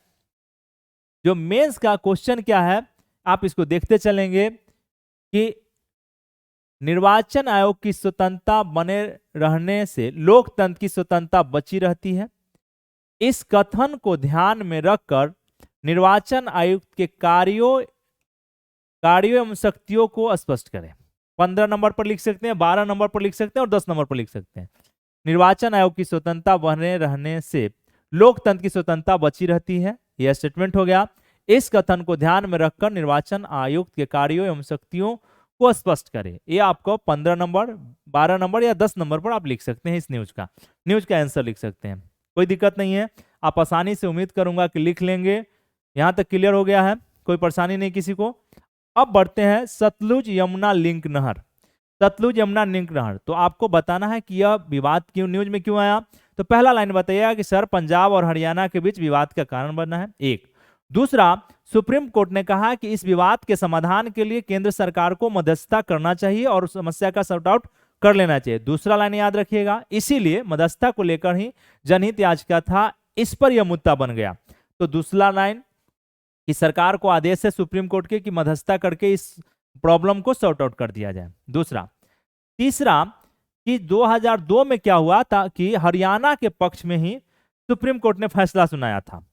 जो मेंस का क्वेश्चन क्या है आप इसको देखते चलेंगे कि निर्वाचन आयोग की स्वतंत्रता बने रहने से लोकतंत्र की स्वतंत्रता बची रहती है। इस कथन को ध्यान में रखकर निर्वाचन आयुक्त के कार्यों एवं शक्तियों को स्पष्ट करें। 15 नंबर पर लिख सकते हैं, 12 नंबर पर लिख सकते हैं और 10 नंबर पर लिख सकते हैं। निर्वाचन आयोग की स्वतंत्रता बने रहने से लोकतंत्र की स्वतंत्रता बची रहती है, यह स्टेटमेंट हो गया। इस कथन को ध्यान में रखकर निर्वाचन आयुक्त के कार्यों एवं शक्तियों को स्पष्ट करें। ये आपको 15 नंबर, 12 नंबर या 10 नंबर पर आप लिख सकते हैं। इस न्यूज का आंसर लिख सकते हैं, कोई दिक्कत नहीं है। आप आसानी से उम्मीद करूंगा कि लिख लेंगे। यहां तक क्लियर हो गया है, कोई परेशानी नहीं किसी को। अब बढ़ते हैं सतलुज यमुना लिंक नहर। सतलुज यमुना लिंक नहर, तो आपको बताना है कि यह विवाद क्यों, न्यूज में क्यों आया। तो पहला लाइन बताइएगा कि सर पंजाब और हरियाणा के बीच विवाद का कारण बना है, एक। दूसरा, सुप्रीम कोर्ट ने कहा कि इस विवाद के समाधान के लिए केंद्र सरकार को मध्यस्थता करना चाहिए और समस्या का सॉर्ट आउट कर लेना चाहिए। दूसरा लाइन याद रखिएगा, इसीलिए मध्यस्थता को लेकर ही जनहित याचिका था, इस पर यह मुद्दा बन गया। तो दूसरा लाइन कि सरकार को आदेश है सुप्रीम कोर्ट के कि मध्यस्थता करके इस प्रॉब्लम को सॉर्ट आउट कर दिया जाए, दूसरा। तीसरा कि 2002 में क्या हुआ था कि हरियाणा के पक्ष में ही सुप्रीम कोर्ट ने फैसला सुनाया था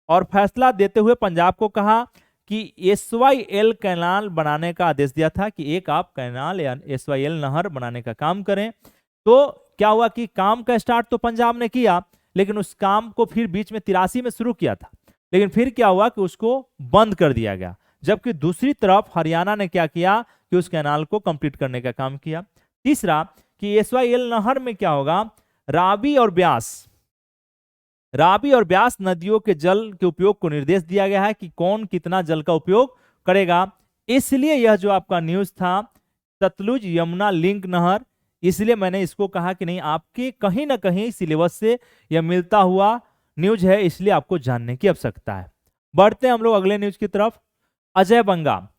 और फैसला देते हुए पंजाब को कहा कि SYL कैनाल बनाने का आदेश दिया था कि एक आप कैनाल या SYL नहर बनाने का काम करें। तो क्या हुआ कि काम का स्टार्ट तो पंजाब ने किया, लेकिन उस काम को फिर बीच में 83 में शुरू किया था, लेकिन फिर क्या हुआ कि उसको बंद कर दिया गया। जबकि दूसरी तरफ हरियाणा ने क्या किया कि उस कैनाल को कंप्लीट करने का काम किया। तीसरा कि SYL नहर में क्या होगा, रावी और ब्यास नदियों के जल के उपयोग को निर्देश दिया गया है कि कौन कितना जल का उपयोग करेगा। इसलिए यह जो आपका न्यूज था सतलुज यमुना लिंक नहर, इसलिए मैंने इसको कहा कि नहीं, आपके कहीं ना कहीं सिलेबस से यह मिलता हुआ न्यूज है, इसलिए आपको जानने की आवश्यकता है। बढ़ते हैं हम लोग अगले न्यूज की तरफ। अजय बंगा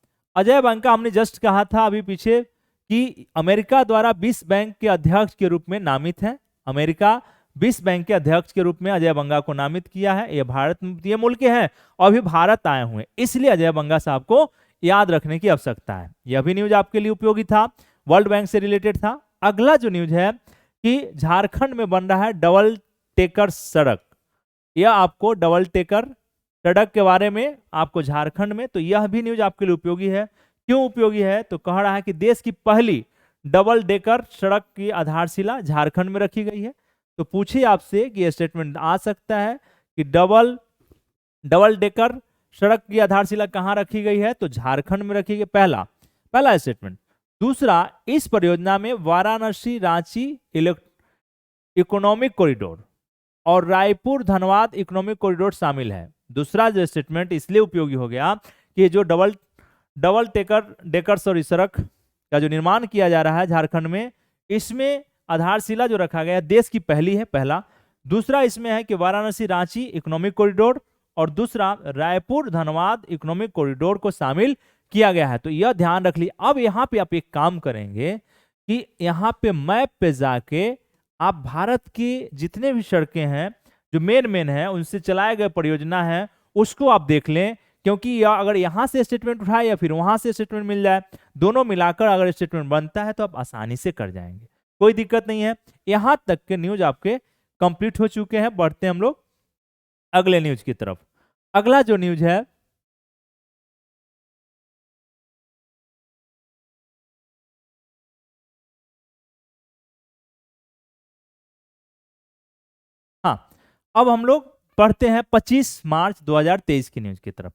हमने जस्ट कहा था अभी पीछे कि अमेरिका द्वारा विश्व बैंक के अध्यक्ष के रूप में नामित है। अमेरिका विश्व बैंक के अध्यक्ष के रूप में अजय बंगा को नामित किया है। ये भारतीय मूल के हैं और अभी भारत आए हुए, इसलिए अजय बंगा साहब को याद रखने की आवश्यकता है। यह भी न्यूज आपके लिए उपयोगी था, वर्ल्ड बैंक से रिलेटेड था। अगला जो न्यूज है कि झारखंड में बन रहा है डबल टेकर सड़क। यह आपको डबल टेकर सड़क के बारे में आपको झारखंड में, तो यह भी न्यूज आपके लिए उपयोगी है। क्यों उपयोगी है, तो कह रहा है कि देश की पहली डबल डेकर सड़क की आधारशिला झारखंड में रखी गई है। तो पूछिए आपसे कि यह स्टेटमेंट आ सकता है कि डबल डेकर सड़क की आधारशिला कहां रखी गई है, तो झारखंड में रखी गई, पहला स्टेटमेंट। दूसरा, इस परियोजना में वाराणसी रांची इकोनॉमिक कॉरिडोर और रायपुर धनबाद इकोनॉमिक कॉरिडोर शामिल है। दूसरा जो स्टेटमेंट इसलिए उपयोगी हो गया कि जो डबल डेकर सड़क का जो निर्माण किया जा रहा है झारखंड में, इसमें आधारशिला जो रखा गया देश की पहली है, पहला। दूसरा इसमें है कि वाराणसी रांची इकोनॉमिक कॉरिडोर और दूसरा रायपुर धनबाद इकोनॉमिक कॉरिडोर को शामिल किया गया है। तो यह ध्यान रख ली। अब यहाँ पे आप एक काम करेंगे कि यहाँ पे मैप पे जाके आप भारत की जितने भी सड़कें हैं जो मेन है उनसे चलाए गए परियोजना है उसको आप देख लें, क्योंकि अगर यहाँ से स्टेटमेंट उठाए या फिर वहां से स्टेटमेंट मिल जाए, दोनों मिलाकर अगर स्टेटमेंट बनता है तो आप आसानी से कर जाएंगे, कोई दिक्कत नहीं है। यहां तक के न्यूज आपके कंप्लीट हो चुके हैं। बढ़ते हैं हम लोग अगले न्यूज की तरफ। अगला जो न्यूज है हाँ, अब हम लोग पढ़ते हैं 25 मार्च 2023 की न्यूज की तरफ।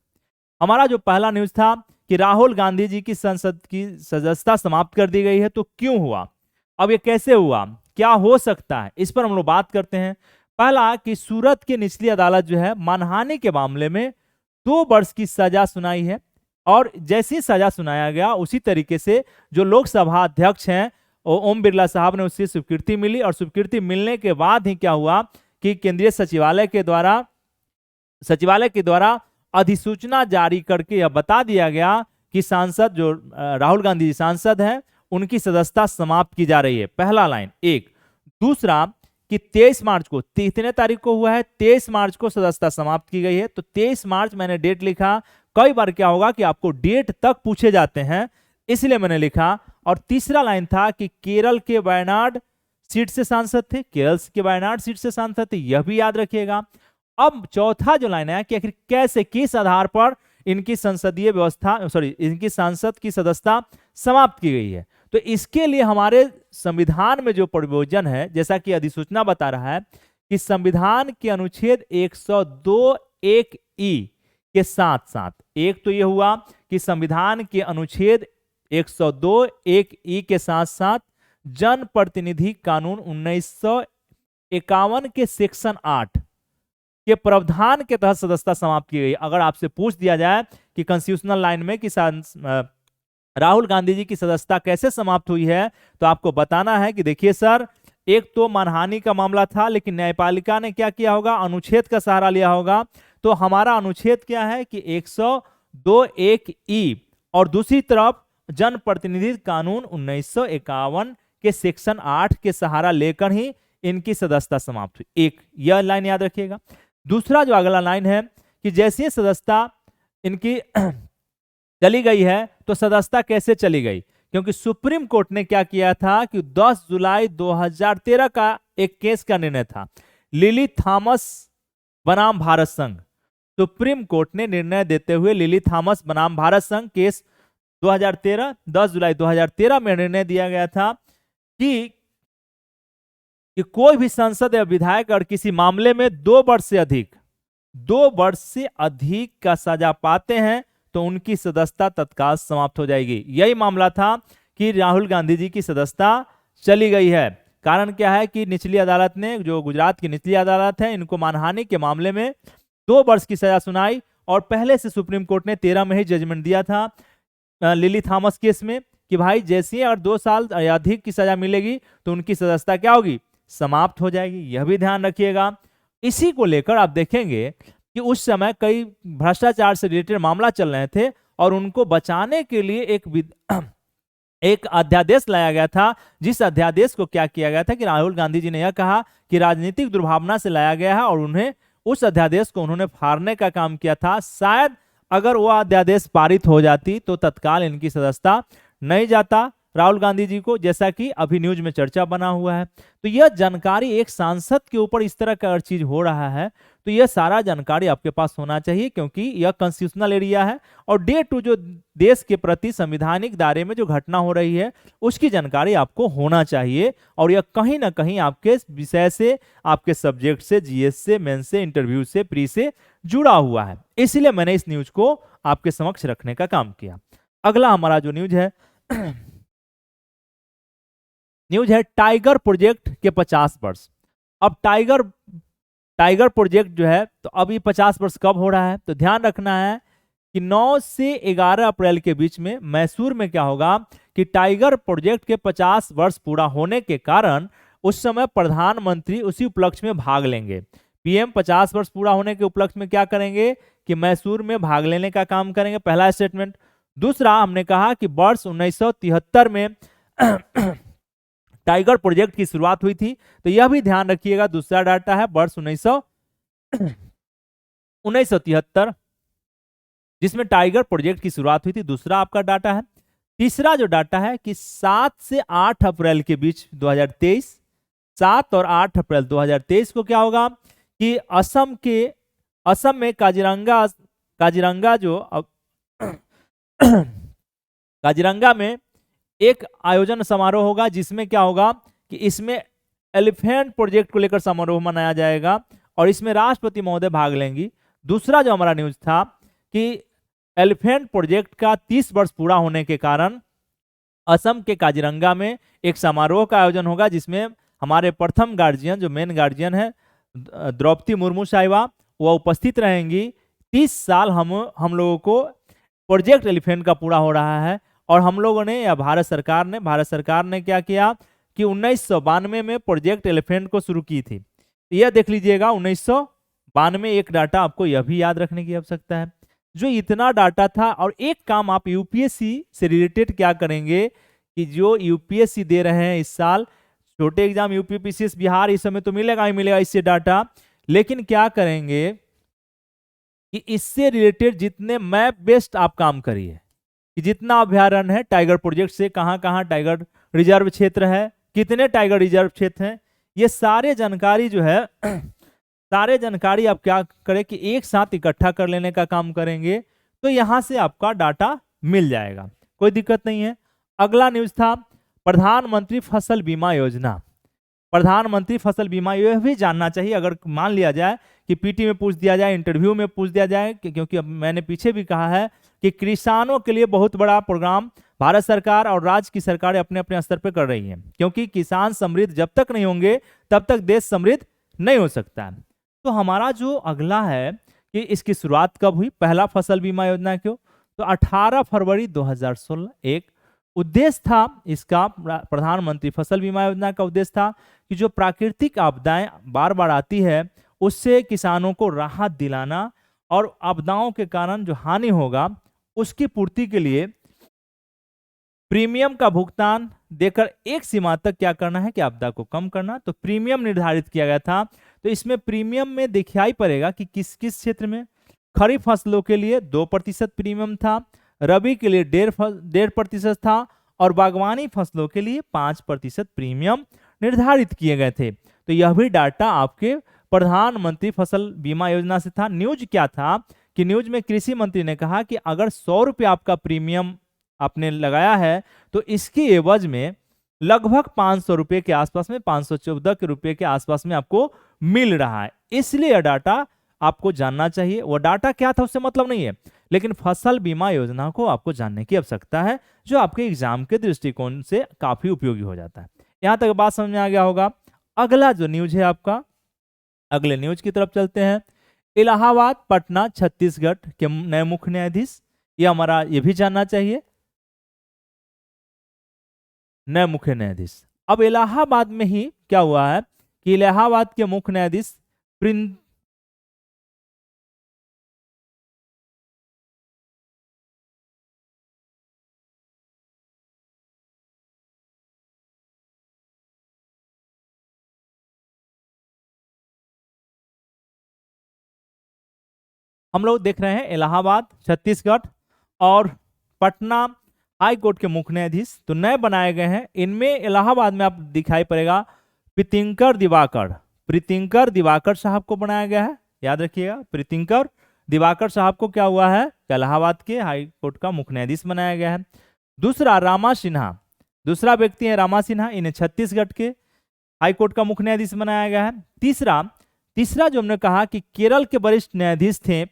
हमारा जो पहला न्यूज था कि राहुल गांधी जी की संसद की सदस्यता समाप्त कर दी गई है, तो क्यों हुआ, अब ये कैसे हुआ, क्या हो सकता है, इस पर हम लोग बात करते हैं। पहला कि सूरत की निचली अदालत जो है मानहानि के मामले में 2 वर्ष की सजा सुनाई है और जैसी सजा सुनाया गया उसी तरीके से जो लोकसभा अध्यक्ष हैं ओम बिरला साहब ने उससे स्वीकृति मिली और स्वीकृति मिलने के बाद ही क्या हुआ कि केंद्रीय सचिवालय के द्वारा अधिसूचना जारी करके यह बता दिया गया कि सांसद जो राहुल गांधी जी सांसद हैं उनकी सदस्यता समाप्त की जा रही है। पहला लाइन एक। दूसरा कि 23 मार्च को, कितने तारीख को हुआ है, 23 मार्च को सदस्यता समाप्त की गई है। तो 23 मार्च मैंने डेट लिखा, कई बार क्या होगा कि आपको डेट तक पूछे जाते हैं इसलिए मैंने लिखा। और तीसरा लाइन था कि केरल के वायनाड सीट से सांसद थे, केरल के वायनाड सीट से सांसद थे, यह भी याद रखिएगा। अब चौथा जो लाइन है कि आखिर कैसे, किस आधार पर इनकी संसदीय व्यवस्था इनकी सांसद की सदस्यता समाप्त की गई है। तो इसके लिए हमारे संविधान में जो प्रोविजन है, जैसा कि अधिसूचना बता रहा है कि संविधान के अनुच्छेद 102(1)(e) के साथ साथ, एक तो यह हुआ कि संविधान के अनुच्छेद 102(1)(e) के साथ साथ जन प्रतिनिधि कानून 1951 के सेक्शन 8 के प्रावधान के तहत सदस्यता समाप्त की गई। अगर आपसे पूछ दिया जाए कि कॉन्स्टिट्यूशनल लाइन में कि राहुल गांधी जी की सदस्यता कैसे समाप्त हुई है, तो आपको बताना है कि देखिए सर, एक तो मानहानि का मामला था, लेकिन न्यायपालिका ने क्या किया होगा, अनुच्छेद का सहारा लिया होगा। तो हमारा अनुच्छेद क्या है कि 102(1)(e) और दूसरी तरफ जनप्रतिनिधित्व कानून 1951 के सेक्शन 8 के सहारा लेकर ही इनकी सदस्यता समाप्त हुई। एक यह लाइन याद रखिएगा। दूसरा जो अगला लाइन है कि जैसे सदस्यता इनकी चली गई है, तो सदस्यता कैसे चली गई, क्योंकि सुप्रीम कोर्ट ने क्या किया था कि 10 जुलाई 2013 का एक केस का निर्णय था, लिली थॉमस बनाम भारत संघ। सुप्रीम कोर्ट ने निर्णय देते हुए लिली थॉमस बनाम भारत संघ केस 2013 10 जुलाई 2013 में निर्णय दिया गया था कि कोई भी सांसद या विधायक अगर किसी मामले में 2 वर्ष से अधिक का सजा पाते हैं तो उनकी सदस्यता तत्काल समाप्त हो जाएगी। यही मामला था कि राहुल गांधी जी की सदस्यता चली गई है। कारण क्या है कि निचली अदालत ने, जो गुजरात की निचली अदालत है, इनको मानहानि के मामले में 2 वर्ष की सजा सुनाई और पहले से सुप्रीम कोर्ट ने 13 में ही जजमेंट दिया था लिली थॉमस केस में कि भाई जैसे ही अगर 2 साल या अधिक की सजा मिलेगी तो उनकी सदस्यता क्या होगी, समाप्त हो जाएगी। यह भी ध्यान रखिएगा। इसी को लेकर आप देखेंगे कि उस समय कई भ्रष्टाचार से रिलेटेड मामला चल रहे थे और उनको बचाने के लिए एक अध्यादेश लाया गया था, जिस अध्यादेश को क्या किया गया था कि राहुल गांधी जी ने यह कहा कि राजनीतिक दुर्भावना से लाया गया है और उन्हें उस अध्यादेश को उन्होंने फाड़ने का काम किया था। शायद अगर वह अध्यादेश पारित हो जाती तो तत्काल इनकी सदस्यता नहीं जाता राहुल गांधी जी को, जैसा कि अभी न्यूज में चर्चा बना हुआ है। तो यह जानकारी, एक सांसद के ऊपर इस तरह का अगर चीज हो रहा है तो यह सारा जानकारी आपके पास होना चाहिए, क्योंकि यह कॉन्स्टिट्यूशनल एरिया है और डे टू जो देश के प्रति संवैधानिक दायरे में जो घटना हो रही है उसकी जानकारी आपको होना चाहिए। और यह कहीं ना कहीं आपके विषय से, आपके सब्जेक्ट से, जीएस से, मेंस से, इंटरव्यू से, प्री से जुड़ा हुआ है। इसलिए मैंने इस न्यूज को आपके समक्ष रखने का काम किया। अगला हमारा जो न्यूज है टाइगर प्रोजेक्ट के 50 वर्ष। अब टाइगर प्रोजेक्ट जो है, तो अब ये 50 वर्ष कब हो रहा है, तो ध्यान रखना है कि 9 से 11 अप्रैल के बीच में मैसूर में क्या होगा कि टाइगर प्रोजेक्ट के 50 वर्ष पूरा होने के कारण उस समय प्रधानमंत्री उसी उपलक्ष्य में भाग लेंगे। पीएम 50 वर्ष पूरा होने के उपलक्ष्य में क्या करेंगे कि मैसूर में भाग लेने का काम करेंगे, पहला स्टेटमेंट। दूसरा, हमने कहा कि वर्ष 1973 में टाइगर प्रोजेक्ट की शुरुआत हुई थी, तो यह भी ध्यान रखिएगा। दूसरा डाटा है वर्ष 1973 जिसमें टाइगर प्रोजेक्ट की शुरुआत हुई थी, दूसरा आपका डाटा है। तीसरा जो डाटा है कि 7 से 8 अप्रैल के बीच 2023, 7 और 8 अप्रैल 2023 को क्या होगा कि असम में काजीरंगा में एक आयोजन समारोह होगा, जिसमें क्या होगा कि इसमें एलिफेंट प्रोजेक्ट को लेकर समारोह मनाया जाएगा और इसमें राष्ट्रपति महोदय भाग लेंगी। दूसरा जो हमारा न्यूज था कि एलिफेंट प्रोजेक्ट का 30 वर्ष पूरा होने के कारण असम के काजीरंगा में एक समारोह का आयोजन होगा, जिसमें हमारे प्रथम गार्जियन, जो मेन गार्जियन है द्रौपदी मुर्मू साहिबा, वह उपस्थित रहेंगी। 30 साल हम लोगों को प्रोजेक्ट एलिफेंट का पूरा हो रहा है और हम लोगों ने या भारत सरकार ने क्या किया कि 1992 में प्रोजेक्ट एलिफेंट को शुरू की थी। यह देख लीजिएगा 1992। एक डाटा आपको यह भी याद रखने की आवश्यकता है, जो इतना डाटा था। और एक काम आप यूपीएससी से रिलेटेड क्या करेंगे कि जो यूपीएससी दे रहे हैं इस साल छोटे एग्जाम, यूपी पीसीएस बिहार, इस समय तो मिलेगा ही मिलेगा इससे डाटा, लेकिन क्या करेंगे कि इससे रिलेटेड जितने मैप बेस्ड आप काम करिए कि जितना अभ्यारण्य है टाइगर प्रोजेक्ट से, कहां कहां टाइगर रिजर्व क्षेत्र है, कितने टाइगर रिजर्व क्षेत्र हैं, ये सारे जानकारी जो है सारे जानकारी आप क्या करें कि एक साथ इकट्ठा कर लेने का काम करेंगे, तो यहां से आपका डाटा मिल जाएगा, कोई दिक्कत नहीं है। अगला न्यूज था प्रधानमंत्री फसल बीमा योजना। प्रधानमंत्री फसल बीमा, यह भी जानना चाहिए अगर मान लिया जाए कि पीटी में पूछ दिया जाए, इंटरव्यू में पूछ दिया जाए, क्योंकि अब मैंने पीछे भी कहा है कि किसानों के लिए बहुत बड़ा प्रोग्राम भारत सरकार और राज्य की सरकार अपने अपने स्तर पर कर रही है, क्योंकि किसान समृद्ध जब तक नहीं होंगे तब तक देश समृद्ध नहीं हो सकता है। तो हमारा जो अगला है कि इसकी शुरुआत कब हुई, पहला फसल बीमा योजना क्यों, तो 18 फरवरी 2016। एक उद्देश्य था इसका, प्रधानमंत्री फसल बीमा योजना का उद्देश्य था कि जो प्राकृतिक आपदाएं बार बार आती है उससे किसानों को राहत दिलाना और आपदाओं के कारण जो हानि होगा उसकी पूर्ति के लिए प्रीमियम का भुगतान देकर एक सीमा तक क्या करना है कि आपदा को कम करना। तो प्रीमियम निर्धारित किया गया था। तो इसमें प्रीमियम में दिखाई पड़ेगा कि किस किस क्षेत्र में, खरीफ फसलों के लिए 2% प्रीमियम था, रबी के लिए 1.5% था और बागवानी फसलों के लिए 5% प्रीमियम निर्धारित किए गए थे। तो यह भी डाटा आपके प्रधानमंत्री फसल बीमा योजना से था। न्यूज क्या था कि न्यूज में कृषि मंत्री ने कहा कि अगर 100 रुपये आपका प्रीमियम आपने लगाया है तो इसकी एवज में लगभग 500 रुपये के आसपास में, 514 के रुपये के आसपास में आपको मिल रहा है। इसलिए यह डाटा आपको जानना चाहिए। वो डाटा क्या था उससे मतलब नहीं है, लेकिन फसल बीमा योजना को आपको जानने की आवश्यकता है, जो आपके एग्जाम के दृष्टिकोण से काफी उपयोगी हो जाता है। यहां तक बात समझ में आ गया होगा। अगला जो न्यूज है आपका, अगले न्यूज की तरफ चलते हैं। इलाहाबाद, पटना, छत्तीसगढ़ के नए मुख्य न्यायाधीश, ये हमारा ये भी जानना चाहिए, नए मुख्य न्यायाधीश। अब इलाहाबाद में ही क्या हुआ है कि इलाहाबाद के मुख्य न्यायाधीश हम लोग देख रहे हैं इलाहाबाद, छत्तीसगढ़ और पटना हाई कोर्ट के मुख्य न्यायाधीश तो नए बनाए गए हैं। इनमें इलाहाबाद में आप दिखाई पड़ेगा प्रीतिंकर दिवाकर साहब को बनाया गया है। याद रखिएगा, प्रीतिंकर दिवाकर साहब को क्या हुआ है, इलाहाबाद के हाई कोर्ट का मुख्य न्यायाधीश बनाया गया है। दूसरा रामा सिन्हा, दूसरा व्यक्ति है रामा सिन्हा, इन्हें छत्तीसगढ़ के हाई कोर्ट का मुख्य न्यायाधीश बनाया गया है। तीसरा जो हमने कहा कि केरल के वरिष्ठ न्यायाधीश थे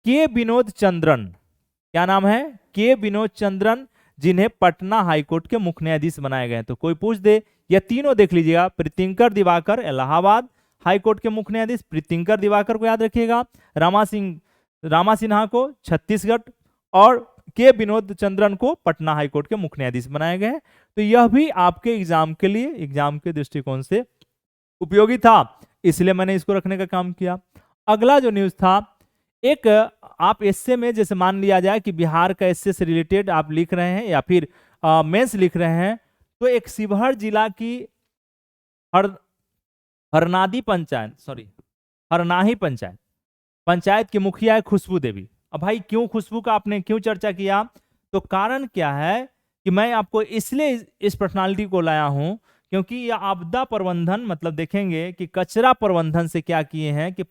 के विनोद चंद्रन, क्या नाम है, के विनोद चंद्रन, जिन्हें पटना हाईकोर्ट के मुख्य न्यायाधीश बनाए गए। तो कोई पूछ दे, या तीनों देख लीजिएगा, प्रीतिंकर दिवाकर इलाहाबाद हाईकोर्ट के मुख्य न्यायाधीश, प्रीतिंकर दिवाकर को याद रखिएगा, रामा सिन्हा को छत्तीसगढ़ और के विनोद चंद्रन को पटना हाईकोर्ट के मुख्य न्यायाधीश बनाए गए। तो यह भी आपके एग्जाम के लिए, एग्जाम के दृष्टिकोण से उपयोगी था, इसलिए मैंने इसको रखने का काम किया। अगला जो न्यूज था, एक आप एस्से में, जैसे मान लिया जाए कि बिहार का एस्से से रिलेटेड आप लिख रहे हैं या फिर मेंस लिख रहे हैं, तो एक शिवहर जिला की हरनाही पंचायत की मुखिया है खुशबू देवी। अब भाई क्यों खुशबू का आपने क्यों चर्चा किया, तो कारण क्या है कि मैं आपको इसलिए इस पर्सनालिटी को लाया हूं क्योंकि यह आपदा प्रबंधन, मतलब देखेंगे कि कचरा प्रबंधन से क्या किए हैं कि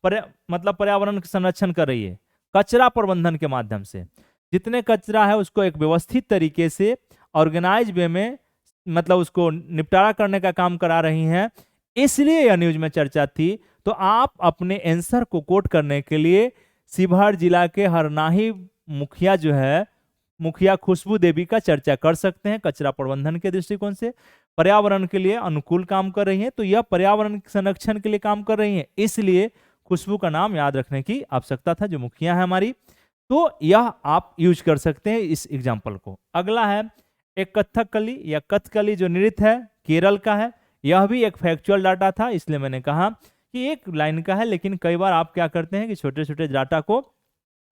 मतलब पर्यावरण का संरक्षण कर रही है। कचरा प्रबंधन के माध्यम से जितने कचरा है उसको एक व्यवस्थित तरीके से ऑर्गेनाइज वे में, मतलब उसको निपटारा करने का काम करा रही हैं, इसलिए यह न्यूज में चर्चा थी। तो आप अपने आंसर को कोट करने के लिए शिवहर जिला के हरनाही मुखिया जो है, मुखिया खुशबू देवी का चर्चा कर सकते हैं। कचरा प्रबंधन के दृष्टिकोण से पर्यावरण के लिए अनुकूल काम कर रही हैं, तो यह पर्यावरण संरक्षण के लिए काम कर रही हैं, इसलिए खुशबू का नाम याद रखने की आवश्यकता था, जो मुखिया है हमारी। तो यह आप यूज कर सकते हैं इस एग्जाम्पल को। अगला है एक कथकली या कथकली जो नृत्य है, केरल का है। यह भी एक फैक्चुअल डाटा था, इसलिए मैंने कहा कि एक लाइन का है, लेकिन कई बार आप क्या करते हैं कि छोटे छोटे डाटा को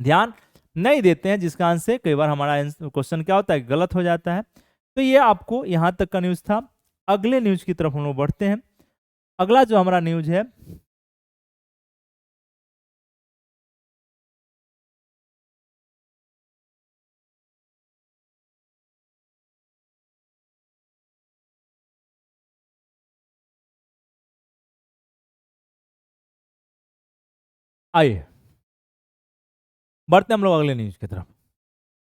ध्यान नहीं देते हैं, जिसका कारण से कई बार हमारा क्वेश्चन क्या होता है, गलत हो जाता है। तो ये आपको यहां तक का न्यूज था। अगले न्यूज की तरफ हम लोग बढ़ते हैं। अगला जो हमारा न्यूज है, आइए बढ़ते हम लोग अगले न्यूज की तरफ।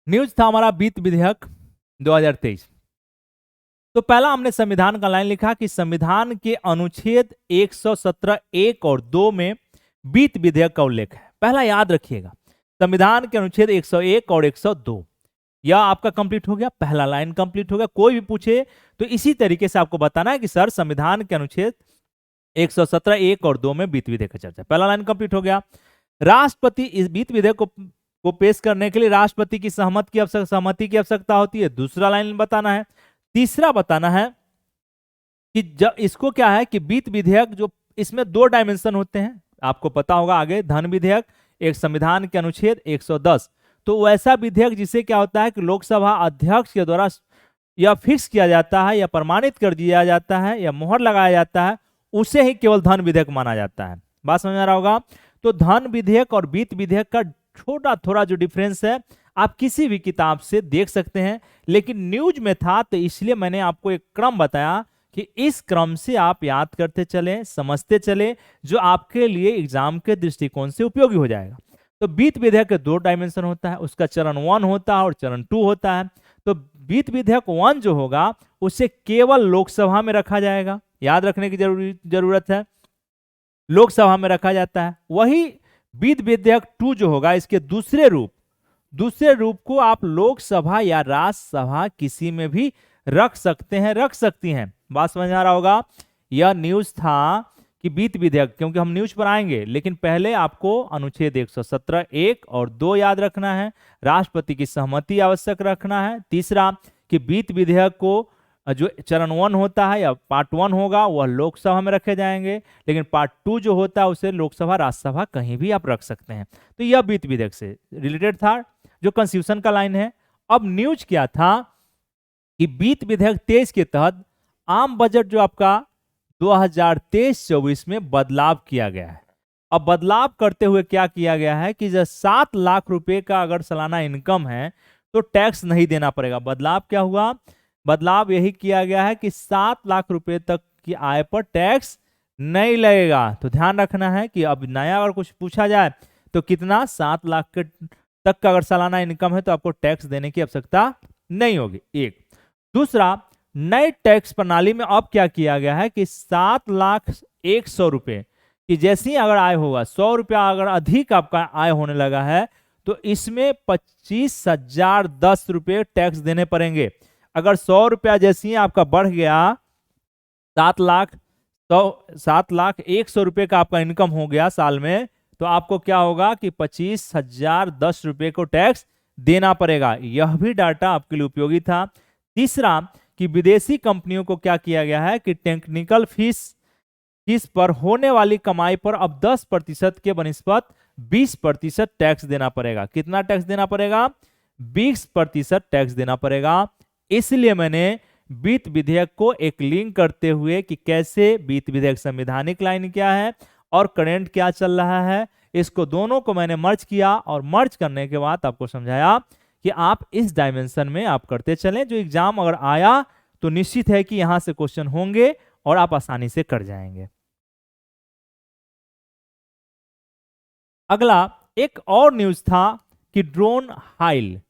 न्यूज था हमारा वित्त विधेयक 2023। तो पहला हमने संविधान का लाइन लिखा कि संविधान के अनुच्छेद 117 1 और 2 में वित्त विधेयक का उल्लेख है। पहला याद रखिएगा, संविधान के अनुच्छेद 101 और 102, यह आपका कंप्लीट हो गया, पहला लाइन कंप्लीट हो गया। कोई भी पूछे तो इसी तरीके से आपको बताना है कि सर संविधान के अनुच्छेद 117 1 और 2 में वित्त विधेयक का चर्चा। पहला लाइन कंप्लीट हो गया। राष्ट्रपति इस वित्त विधेयक को पेश करने के लिए राष्ट्रपति की सहमति की आवश्यकता होती है। दूसरा लाइन बताना है। तीसरा बताना है कि जब इसको क्या है कि वित्त विधेयक जो इसमें दो डायमेंशन होते हैं, आपको पता होगा आगे, धन विधेयक एक संविधान के अनुच्छेद 110, तो वैसा विधेयक जिसे क्या होता है कि लोकसभा अध्यक्ष के द्वारा या फिक्स किया जाता है या प्रमाणित कर दिया जाता है या मोहर लगाया जाता है, उसे ही केवल धन विधेयक माना जाता है। बात समझ आ रहा होगा। तो धन विधेयक और वित्त विधेयक का छोटा थोड़ा जो डिफरेंस है आप किसी भी किताब से देख सकते हैं, लेकिन न्यूज में था तो इसलिए मैंने आपको एक क्रम बताया कि इस क्रम से आप याद करते चले, समझते चले, जो आपके लिए एग्जाम के दृष्टिकोण से उपयोगी हो जाएगा। तो वित्त विधेयक के दो डायमेंशन होता है, उसका चरण 1 होता है और चरण 2 होता है। तो वित्त विधेयक 1 जो होगा उसे केवल लोकसभा में रखा जाएगा, याद रखने की जरूरत है, लोकसभा में रखा जाता है। वही वित्त विधेयक 2 जो होगा इसके दूसरे रूप को आप लोकसभा या राज्यसभा किसी में भी रख सकते हैं, रख सकती हैं। बात समझ आ रहा होगा। यह न्यूज था कि वित्त विधेयक, क्योंकि हम न्यूज पर आएंगे, लेकिन पहले आपको अनुच्छेद 117 1 और 2 याद रखना है, राष्ट्रपति की सहमति आवश्यक रखना है। तीसरा कि वित्त विधेयक को जो चरण 1 होता है या पार्ट 1 होगा वह लोकसभा में रखे जाएंगे, लेकिन पार्ट 2 जो होता है उसे लोकसभा राज्यसभा कहीं भी आप रख सकते हैं। तो यह वित्त विधेयक से रिलेटेड था जो कंस्टिट्यूशन का लाइन है। अब न्यूज क्या था कि वित्त विधेयक 23 के तहत आम बजट जो आपका 2023-24 में बदलाव किया गया है। अब बदलाव करते हुए क्या किया गया है कि जब 7 लाख रुपए का अगर सालाना इनकम है तो टैक्स नहीं देना पड़ेगा। बदलाव क्या हुआ? बदलाव यही किया गया है कि 7 लाख रुपए तक की आय पर टैक्स नहीं लगेगा। तो ध्यान रखना है कि अब नया अगर कुछ पूछा जाए तो कितना, 7 लाख के तक का अगर सालाना इनकम है तो आपको टैक्स देने की आवश्यकता नहीं होगी। एक दूसरा, नए टैक्स प्रणाली में अब क्या किया गया है कि 7,01,100 रुपए कि जैसे ही अगर आय होगा, 100 रुपया अगर अधिक आपका आय होने लगा है तो इसमें 25,010 रुपये टैक्स देने पड़ेंगे। अगर 100 रुपया जैसे ही आपका बढ़ गया, 7,01,100 रुपये का आपका इनकम हो गया साल में, तो आपको क्या होगा कि 25,010 रुपये को टैक्स देना पड़ेगा। यह भी डाटा आपके लिए उपयोगी था। तीसरा कि विदेशी कंपनियों को क्या किया गया है कि टेक्निकल फीस पर होने वाली कमाई पर अब 10% के बनिस्पत 20% टैक्स देना पड़ेगा। कितना टैक्स देना पड़ेगा? 20% टैक्स देना पड़ेगा। इसलिए मैंने वित्त विधेयक को एक लिंक करते हुए कि कैसे वित्त विधेयक संवैधानिक लाइन क्या है और करंट क्या चल रहा है, इसको दोनों को मैंने मर्ज किया और मर्ज करने के बाद आपको समझाया कि आप इस डायमेंशन में आप करते चलें। जो एग्जाम अगर आया तो निश्चित है कि यहां से क्वेश्चन होंगे और आप आसानी से कर जाएंगे। अगला एक और न्यूज था कि ड्रोन हाइल।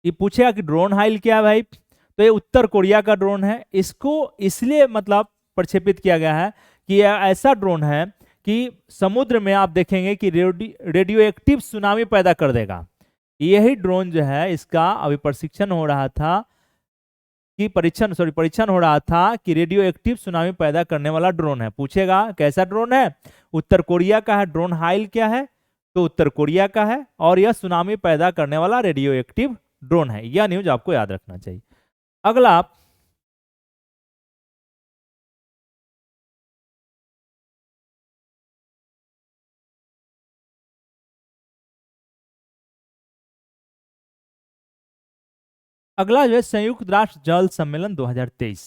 ये पूछेगा कि ड्रोन हाइल क्या है भाई? तो ये उत्तर कोरिया का ड्रोन है। इसको इसलिए मतलब प्रक्षेपित किया गया है कि यह ऐसा ड्रोन है कि समुद्र में आप देखेंगे कि रेडियो एक्टिव सुनामी पैदा कर देगा। यही ड्रोन जो है इसका अभी परीक्षण हो रहा था कि रेडियो एक्टिव सुनामी पैदा करने वाला ड्रोन है। पूछेगा कैसा ड्रोन है? उत्तर कोरिया का है। ड्रोन हाइल क्या है? तो उत्तर कोरिया का है और यह सुनामी पैदा करने वाला रेडियो एक्टिव ड्रोन है। यह न्यूज आपको याद रखना चाहिए। अगला जो है संयुक्त राष्ट्र जल सम्मेलन 2023।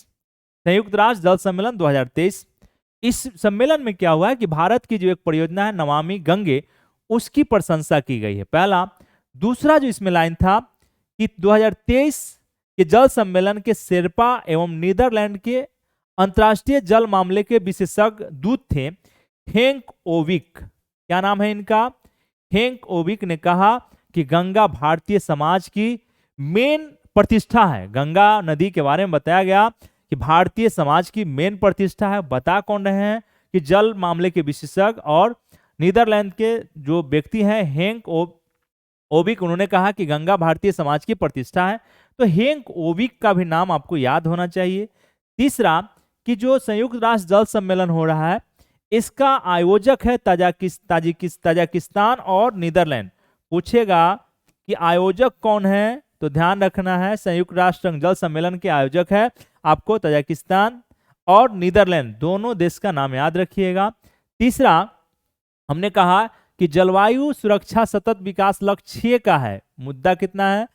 संयुक्त राष्ट्र जल सम्मेलन 2023, इस सम्मेलन में क्या हुआ है कि भारत की जो एक परियोजना है नमामि गंगे, उसकी प्रशंसा की गई है। पहला। दूसरा जो इसमें लाइन था कि 2023 के जल सम्मेलन के शेरपा एवं नीदरलैंड के अंतर्राष्ट्रीय जल मामले के विशेषज्ञ दूत थे हेंक ओविक। क्या नाम है इनका? हेंक ओविक ने कहा कि गंगा भारतीय समाज की मेन प्रतिष्ठा है। गंगा नदी के बारे में बताया गया कि भारतीय समाज की मेन प्रतिष्ठा है। बता कौन रहे हैं? कि जल मामले के विशेषज्ञ और नीदरलैंड के जो व्यक्ति हैं हेंक ओविक, उन्होंने कहा कि गंगा भारतीय समाज की प्रतिष्ठा है। तो हेंक ओविक का भी नाम आपको याद होना चाहिए। तीसरा कि जो संयुक्त राष्ट्र जल सम्मेलन हो रहा है इसका आयोजक है ताजिकिस्तान और नीदरलैंड। पूछेगा कि आयोजक कौन है, तो ध्यान रखना है संयुक्त राष्ट्र संघ जल सम्मेलन के आयोजक है आपको ताजिकिस्तान और नीदरलैंड, दोनों देश का नाम याद रखिएगा। तीसरा हमने कहा कि जलवायु सुरक्षा सतत विकास लक्ष्य 6 का है। मुद्दा कितना है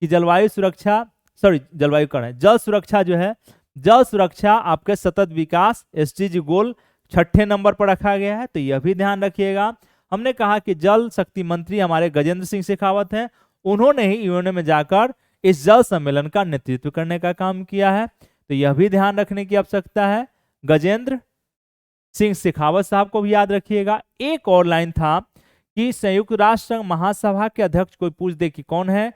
कि जलवायु सुरक्षा, जलवायु कौन है, जल सुरक्षा जो है, जल सुरक्षा आपके सतत विकास एसडीजी गोल 6ठे नंबर पर रखा गया है, तो यह भी ध्यान रखिएगा। हमने कहा कि जल शक्ति मंत्री हमारे गजेंद्र सिंह शेखावत हैं, उन्होंने ही यूएनओ में जाकर इस जल सम्मेलन का नेतृत्व करने का काम किया है, तो यह भी ध्यान रखने की आवश्यकता है। गजेंद्र सिंह शेखावत साहब को भी याद रखिएगा। एक और लाइन था कि संयुक्त राष्ट्र संघ महासभा के अध्यक्ष, कोई पूछ दे कि कौन है,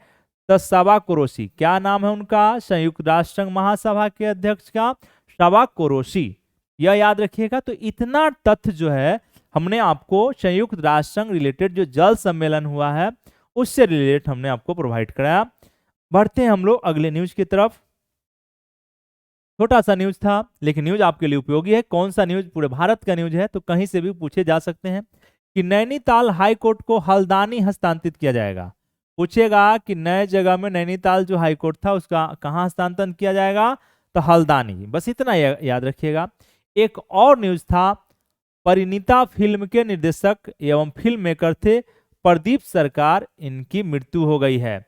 तो सबा कुरैशी, क्या नाम है उनका, संयुक्त राष्ट्र संघ महासभा के अध्यक्ष का सबा कुरैशी, यह याद रखिएगा। तो इतना तथ्य जो है हमने आपको संयुक्त राष्ट्र संघ रिलेटेड जो जल सम्मेलन हुआ है उससे रिलेटेड हमने आपको प्रोवाइड कराया। बढ़ते हैं हम लोग अगले न्यूज की तरफ। छोटा सा न्यूज था लेकिन न्यूज आपके लिए उपयोगी है। कौन सा न्यूज, पूरे भारत का न्यूज है, तो कहीं से भी पूछे जा सकते हैं कि नैनीताल हाई कोर्ट को हल्द्वानी हस्तांतरित किया जाएगा। पूछेगा कि नए जगह में नैनीताल जो हाई कोर्ट था उसका कहां हस्तांतरण किया जाएगा, तो हल्द्वानी, बस इतना याद रखिएगा। एक और न्यूज था, परिणीता फिल्म के निर्देशक एवं फिल्म मेकर थे प्रदीप सरकार, इनकी मृत्यु हो गई है।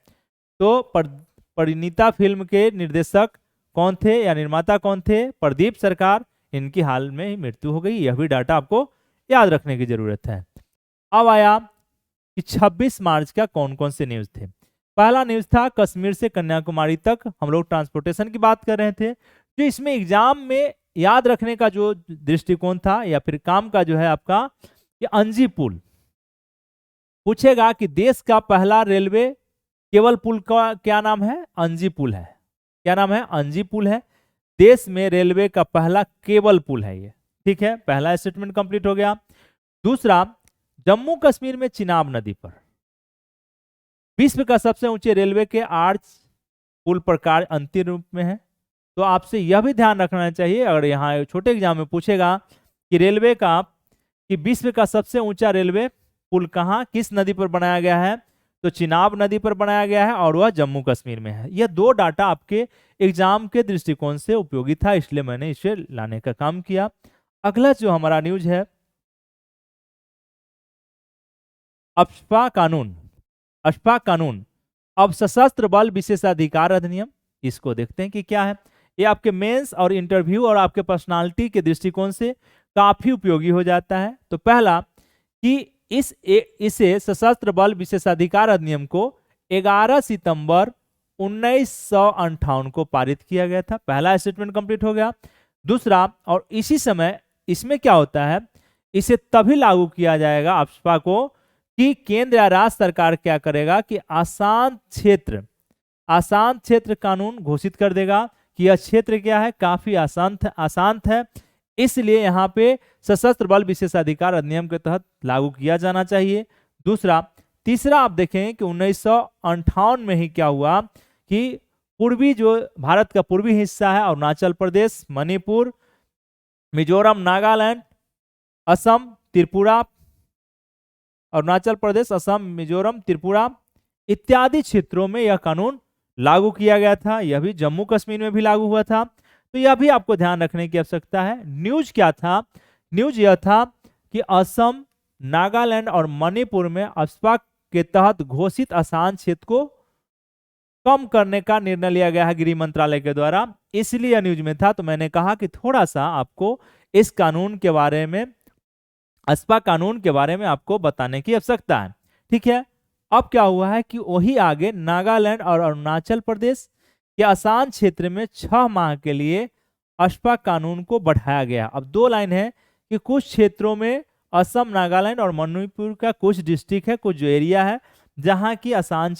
तो परिणीता फिल्म के निर्देशक कौन थे या निर्माता कौन थे, प्रदीप सरकार, इनकी हाल में ही मृत्यु हो गई। यह भी डाटा आपको याद रखने की जरूरत है। अब आया कि 26 मार्च का कौन कौन से न्यूज थे। पहला न्यूज था कश्मीर से कन्याकुमारी तक हम लोग ट्रांसपोर्टेशन की बात कर रहे थे, तो इसमें एग्जाम में याद रखने का जो दृष्टिकोण था या फिर काम का जो है आपका, ये अंजी पुल। पूछेगा कि देश का पहला रेलवे केबल पुल का क्या नाम है, अंजी पुल है। क्या नाम है, अंजी पुल है। देश में रेलवे का पहला केबल पुल है ये, ठीक है, पहला स्टेटमेंट कंप्लीट हो गया। दूसरा, जम्मू कश्मीर में चिनाब नदी पर विश्व का सबसे ऊंचे रेलवे के आर्च पुल पर कार्य अंतिम रूप में है। तो आपसे यह भी ध्यान रखना चाहिए, अगर यहाँ छोटे एग्जाम में पूछेगा कि रेलवे का, कि विश्व का सबसे ऊंचा रेलवे पुल कहाँ, किस नदी पर बनाया गया है, तो चिनाब नदी पर बनाया गया है और वह जम्मू कश्मीर में है। यह दो डाटा आपके एग्जाम के दृष्टिकोण से उपयोगी था, इसलिए मैंने इसे लाने का काम किया। अगला जो हमारा न्यूज है, अफ्स्पा कानून। अफ्स्पा कानून, अब सशस्त्र बल विशेषाधिकार अधिनियम, इसको देखते हैं कि क्या है। ये आपके मेंस और इंटरव्यू और आपके पर्सनालिटी के दृष्टिकोण से काफी उपयोगी हो जाता है। तो पहला कि इसे सशस्त्र बल विशेषाधिकार अधिनियम को 11 सितंबर 1958 को पारित किया गया था। पहला स्टेटमेंट कंप्लीट हो गया। दूसरा, और इसी समय इसमें क्या होता है, इसे तभी लागू किया जाएगा अफ्स्पा को कि केंद्र या राज्य सरकार क्या करेगा कि आसान क्षेत्र कानून घोषित कर देगा कि यह क्षेत्र क्या है, काफी आसान है, इसलिए यहाँ पे सशस्त्र बल विशेषाधिकार अधिनियम के तहत लागू किया जाना चाहिए। दूसरा, तीसरा आप देखें कि 1958 में ही क्या हुआ कि पूर्वी जो भारत का पूर्वी हिस्सा है, अरुणाचल प्रदेश, मणिपुर, मिजोरम, नागालैंड, असम, त्रिपुरा, अरुणाचल प्रदेश, असम, मिजोरम, त्रिपुरा इत्यादि क्षेत्रों में यह कानून लागू किया गया था। यह भी जम्मू कश्मीर में भी लागू हुआ था, तो यह भी आपको ध्यान रखने की आवश्यकता है। न्यूज क्या था, न्यूज यह था कि असम, नागालैंड और मणिपुर में अफ्स्पा के तहत घोषित आसान क्षेत्र को कम करने का निर्णय लिया गया है गृह मंत्रालय के द्वारा, इसलिए न्यूज में था। तो मैंने कहा कि थोड़ा सा आपको इस कानून के बारे में, अफ्स्पा कानून के बारे में आपको बताने की आवश्यकता है, ठीक है। अब क्या हुआ है कि वही आगे नागालैंड और अरुणाचल प्रदेश के आसान क्षेत्र में 6 माह के लिए अफ्स्पा कानून को बढ़ाया गया। अब दो लाइन है कि कुछ क्षेत्रों में असम, नागालैंड और मणिपुर का कुछ डिस्ट्रिक्ट है, कुछ जो एरिया है जहां की आसान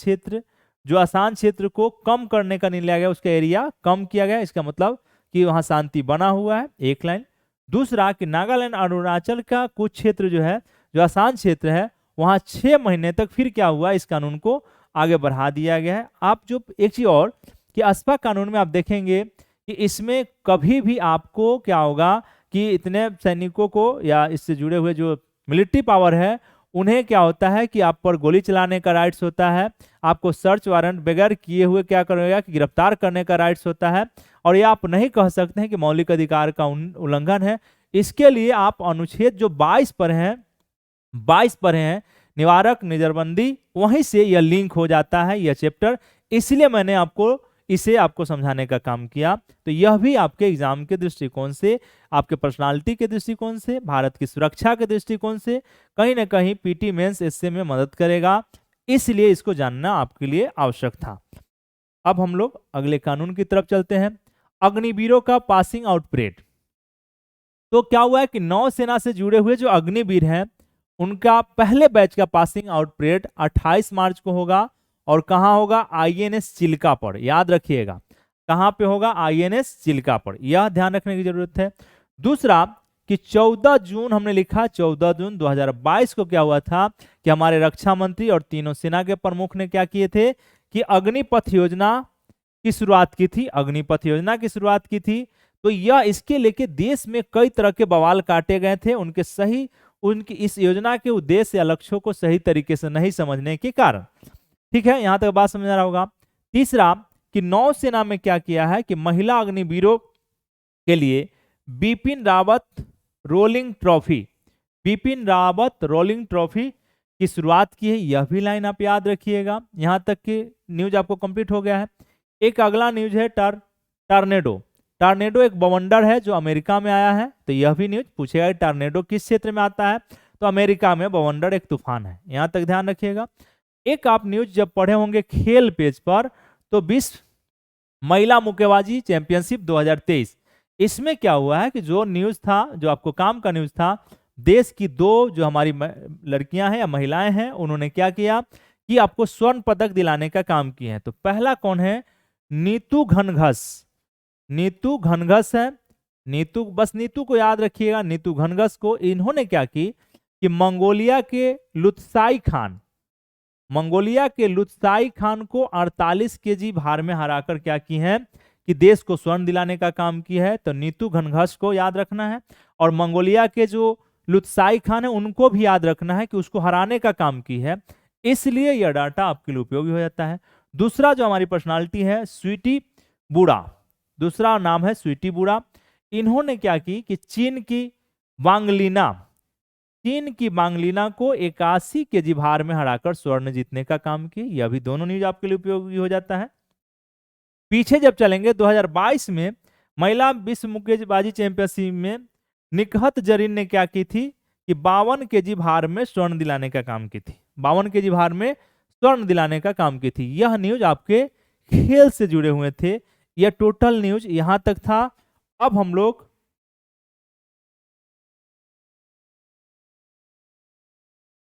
क्षेत्र को कम करने का निर्णय लिया गया, उसका एरिया कम किया गया, इसका मतलब कि वहां शांति बना हुआ है, एक लाइन। दूसरा कि नागालैंड और अरुणाचल का कुछ क्षेत्र जो है, जो आसान क्षेत्र है, वहां 6 महीने तक फिर क्या हुआ, इस कानून को आगे बढ़ा दिया गया है। आप जो एक चीज और कि अफ्स्पा कानून में आप देखेंगे कि इसमें कभी भी आपको क्या होगा कि इतने सैनिकों को या इससे जुड़े हुए जो मिलिट्री पावर है उन्हें क्या होता है कि आप पर गोली चलाने का राइट्स होता है, आपको सर्च वारंट बगैर किए हुए क्या करेगा कि गिरफ्तार करने का राइट्स होता है, और ये आप नहीं कह सकते हैं कि मौलिक अधिकार का उल्लंघन है। इसके लिए आप अनुच्छेद जो 22 पर हैं निवारक नजरबंदी, वहीं से यह लिंक हो जाता है यह चैप्टर, इसलिए मैंने आपको समझाने का काम किया। तो यह भी आपके एग्जाम के दृष्टिकोण से, आपके पर्सनालिटी के दृष्टिकोण से, भारत की सुरक्षा के दृष्टिकोण से कहीं ना कहीं पीटी मेंस एसए में मदद करेगा, इसलिए इसको जानना आपके लिए आवश्यक था। अब हम लोग अगले कानून की तरफ चलते हैं, अग्निवीरों का पासिंग आउट परेड। तो क्या हुआ है कि नौसेना से जुड़े हुए जो अग्निवीर हैं उनका पहले बैच का पासिंग आउट परेड 28 मार्च को होगा, और कहां होगा? आईएनएस चिल्का पर, याद रखिएगा कहां पे होगा? आईएनएस चिल्का पर, यह ध्यान रखने की जरूरत है। दूसरा कि 14 जून हमने लिखा, 14 जून 2022 को क्या हुआ था कि हमारे रक्षा मंत्री और तीनों सेना के प्रमुख ने क्या किए थे कि अग्निपथ योजना की शुरुआत की थी, अग्निपथ योजना की शुरुआत की थी। तो यह इसके लेके देश में कई तरह के बवाल काटे गए थे उनकी इस योजना के उद्देश्य या लक्ष्यों को सही तरीके से नहीं समझने के कारण। ठीक है, यहां तक बात समझ आ रहा होगा। तीसरा कि नौसेना में क्या किया है कि महिला अग्निवीरों के लिए बिपिन रावत रोलिंग ट्रॉफी की शुरुआत की है, यह भी लाइन आप याद रखिएगा। यहां तक कि न्यूज आपको कंप्लीट हो गया है। एक अगला न्यूज है टार्नेडो एक बवंडर है जो अमेरिका में आया है, तो यह भी न्यूज पूछेगा कि टार्नेडो किस क्षेत्र में आता है, तो अमेरिका में बवंडर एक तूफान है, यहां तक ध्यान रखिएगा। एक आप न्यूज जब पढ़े होंगे खेल पेज पर, तो विश्व महिला मुक्केबाजी चैंपियनशिप 2023, इसमें क्या हुआ है कि जो न्यूज था, जो आपको काम का न्यूज था, देश की दो जो हमारी लड़कियां हैं या महिलाएं हैं उन्होंने क्या किया कि आपको स्वर्ण पदक दिलाने का काम किए हैं। तो पहला कौन है? नीतू घनघस है। नीतू को याद रखिएगा। नीतू घनघस को इन्होंने क्या की कि मंगोलिया के लुत्साई खान को 48 केजी भार में हराकर क्या की है कि देश को स्वर्ण दिलाने का काम किया है। तो नीतू घनघस को याद रखना है, और मंगोलिया के जो लुत्साई खान है उनको भी याद रखना है कि उसको हराने का काम की है, इसलिए यह डाटा आपके लिए उपयोगी हो जाता है। दूसरा जो हमारी पर्सनालिटी है स्वीटी बूढ़ा, दूसरा नाम है स्वीटी बूढ़ा। इन्होंने क्या की कि चीन की वांगलिना को 81 केजी भार में हराकर स्वर्ण जीतने का काम की, यह भी दोनों न्यूज आपके लिए उपयोगी हो जाता है। पीछे जब चलेंगे 2022 में महिला विश्व मुक्केबाजी चैंपियनशिप में निकहत जरीन ने क्या की थी कि 52 केजी भार में स्वर्ण दिलाने का काम की थी, 52 केजी भार में स्वर्ण दिलाने का काम की थी। यह न्यूज आपके खेल से जुड़े हुए थे, यह टोटल न्यूज यहां तक था। अब हम लोग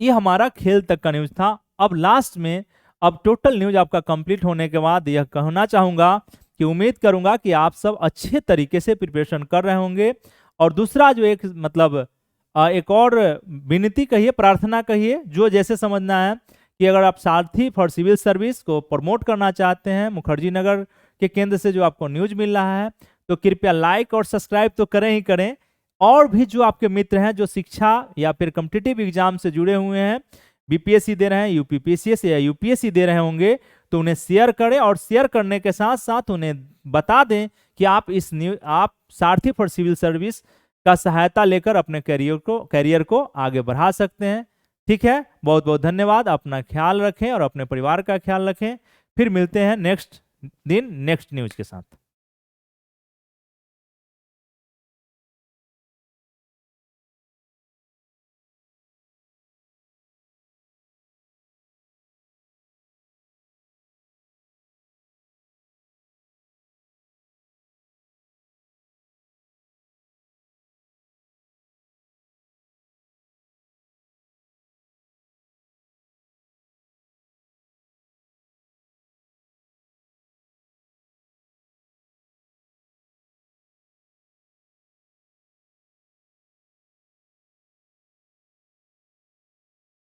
ये हमारा खेल तक का न्यूज था। अब लास्ट में अब टोटल न्यूज आपका कंप्लीट होने के बाद यह कहना चाहूंगा कि उम्मीद करूंगा कि आप सब अच्छे तरीके से प्रिपरेशन कर रहे होंगे। और दूसरा जो एक और विनती कहिए, प्रार्थना कहिए, जो जैसे समझना है कि अगर आप सारथी फॉर सिविल सर्विस को प्रमोट करना चाहते हैं मुखर्जी नगर के केंद्र से जो आपको न्यूज मिल रहा है, तो कृपया लाइक और सब्सक्राइब तो करें ही करें। और भी जो आपके मित्र हैं जो शिक्षा या फिर कॉम्पिटिटिव एग्जाम से जुड़े हुए हैं, बीपीएससी दे रहे हैं, यूपीपीएससी या यूपीएससी दे रहे होंगे, तो उन्हें शेयर करें, और शेयर करने के साथ साथ उन्हें बता दें कि आप सारथी फॉर सिविल सर्विस का सहायता लेकर अपने करियर को आगे बढ़ा सकते हैं। ठीक है, बहुत बहुत धन्यवाद। अपना ख्याल रखें और अपने परिवार का ख्याल रखें। फिर मिलते हैं नेक्स्ट दिन नेक्स्ट न्यूज के साथ।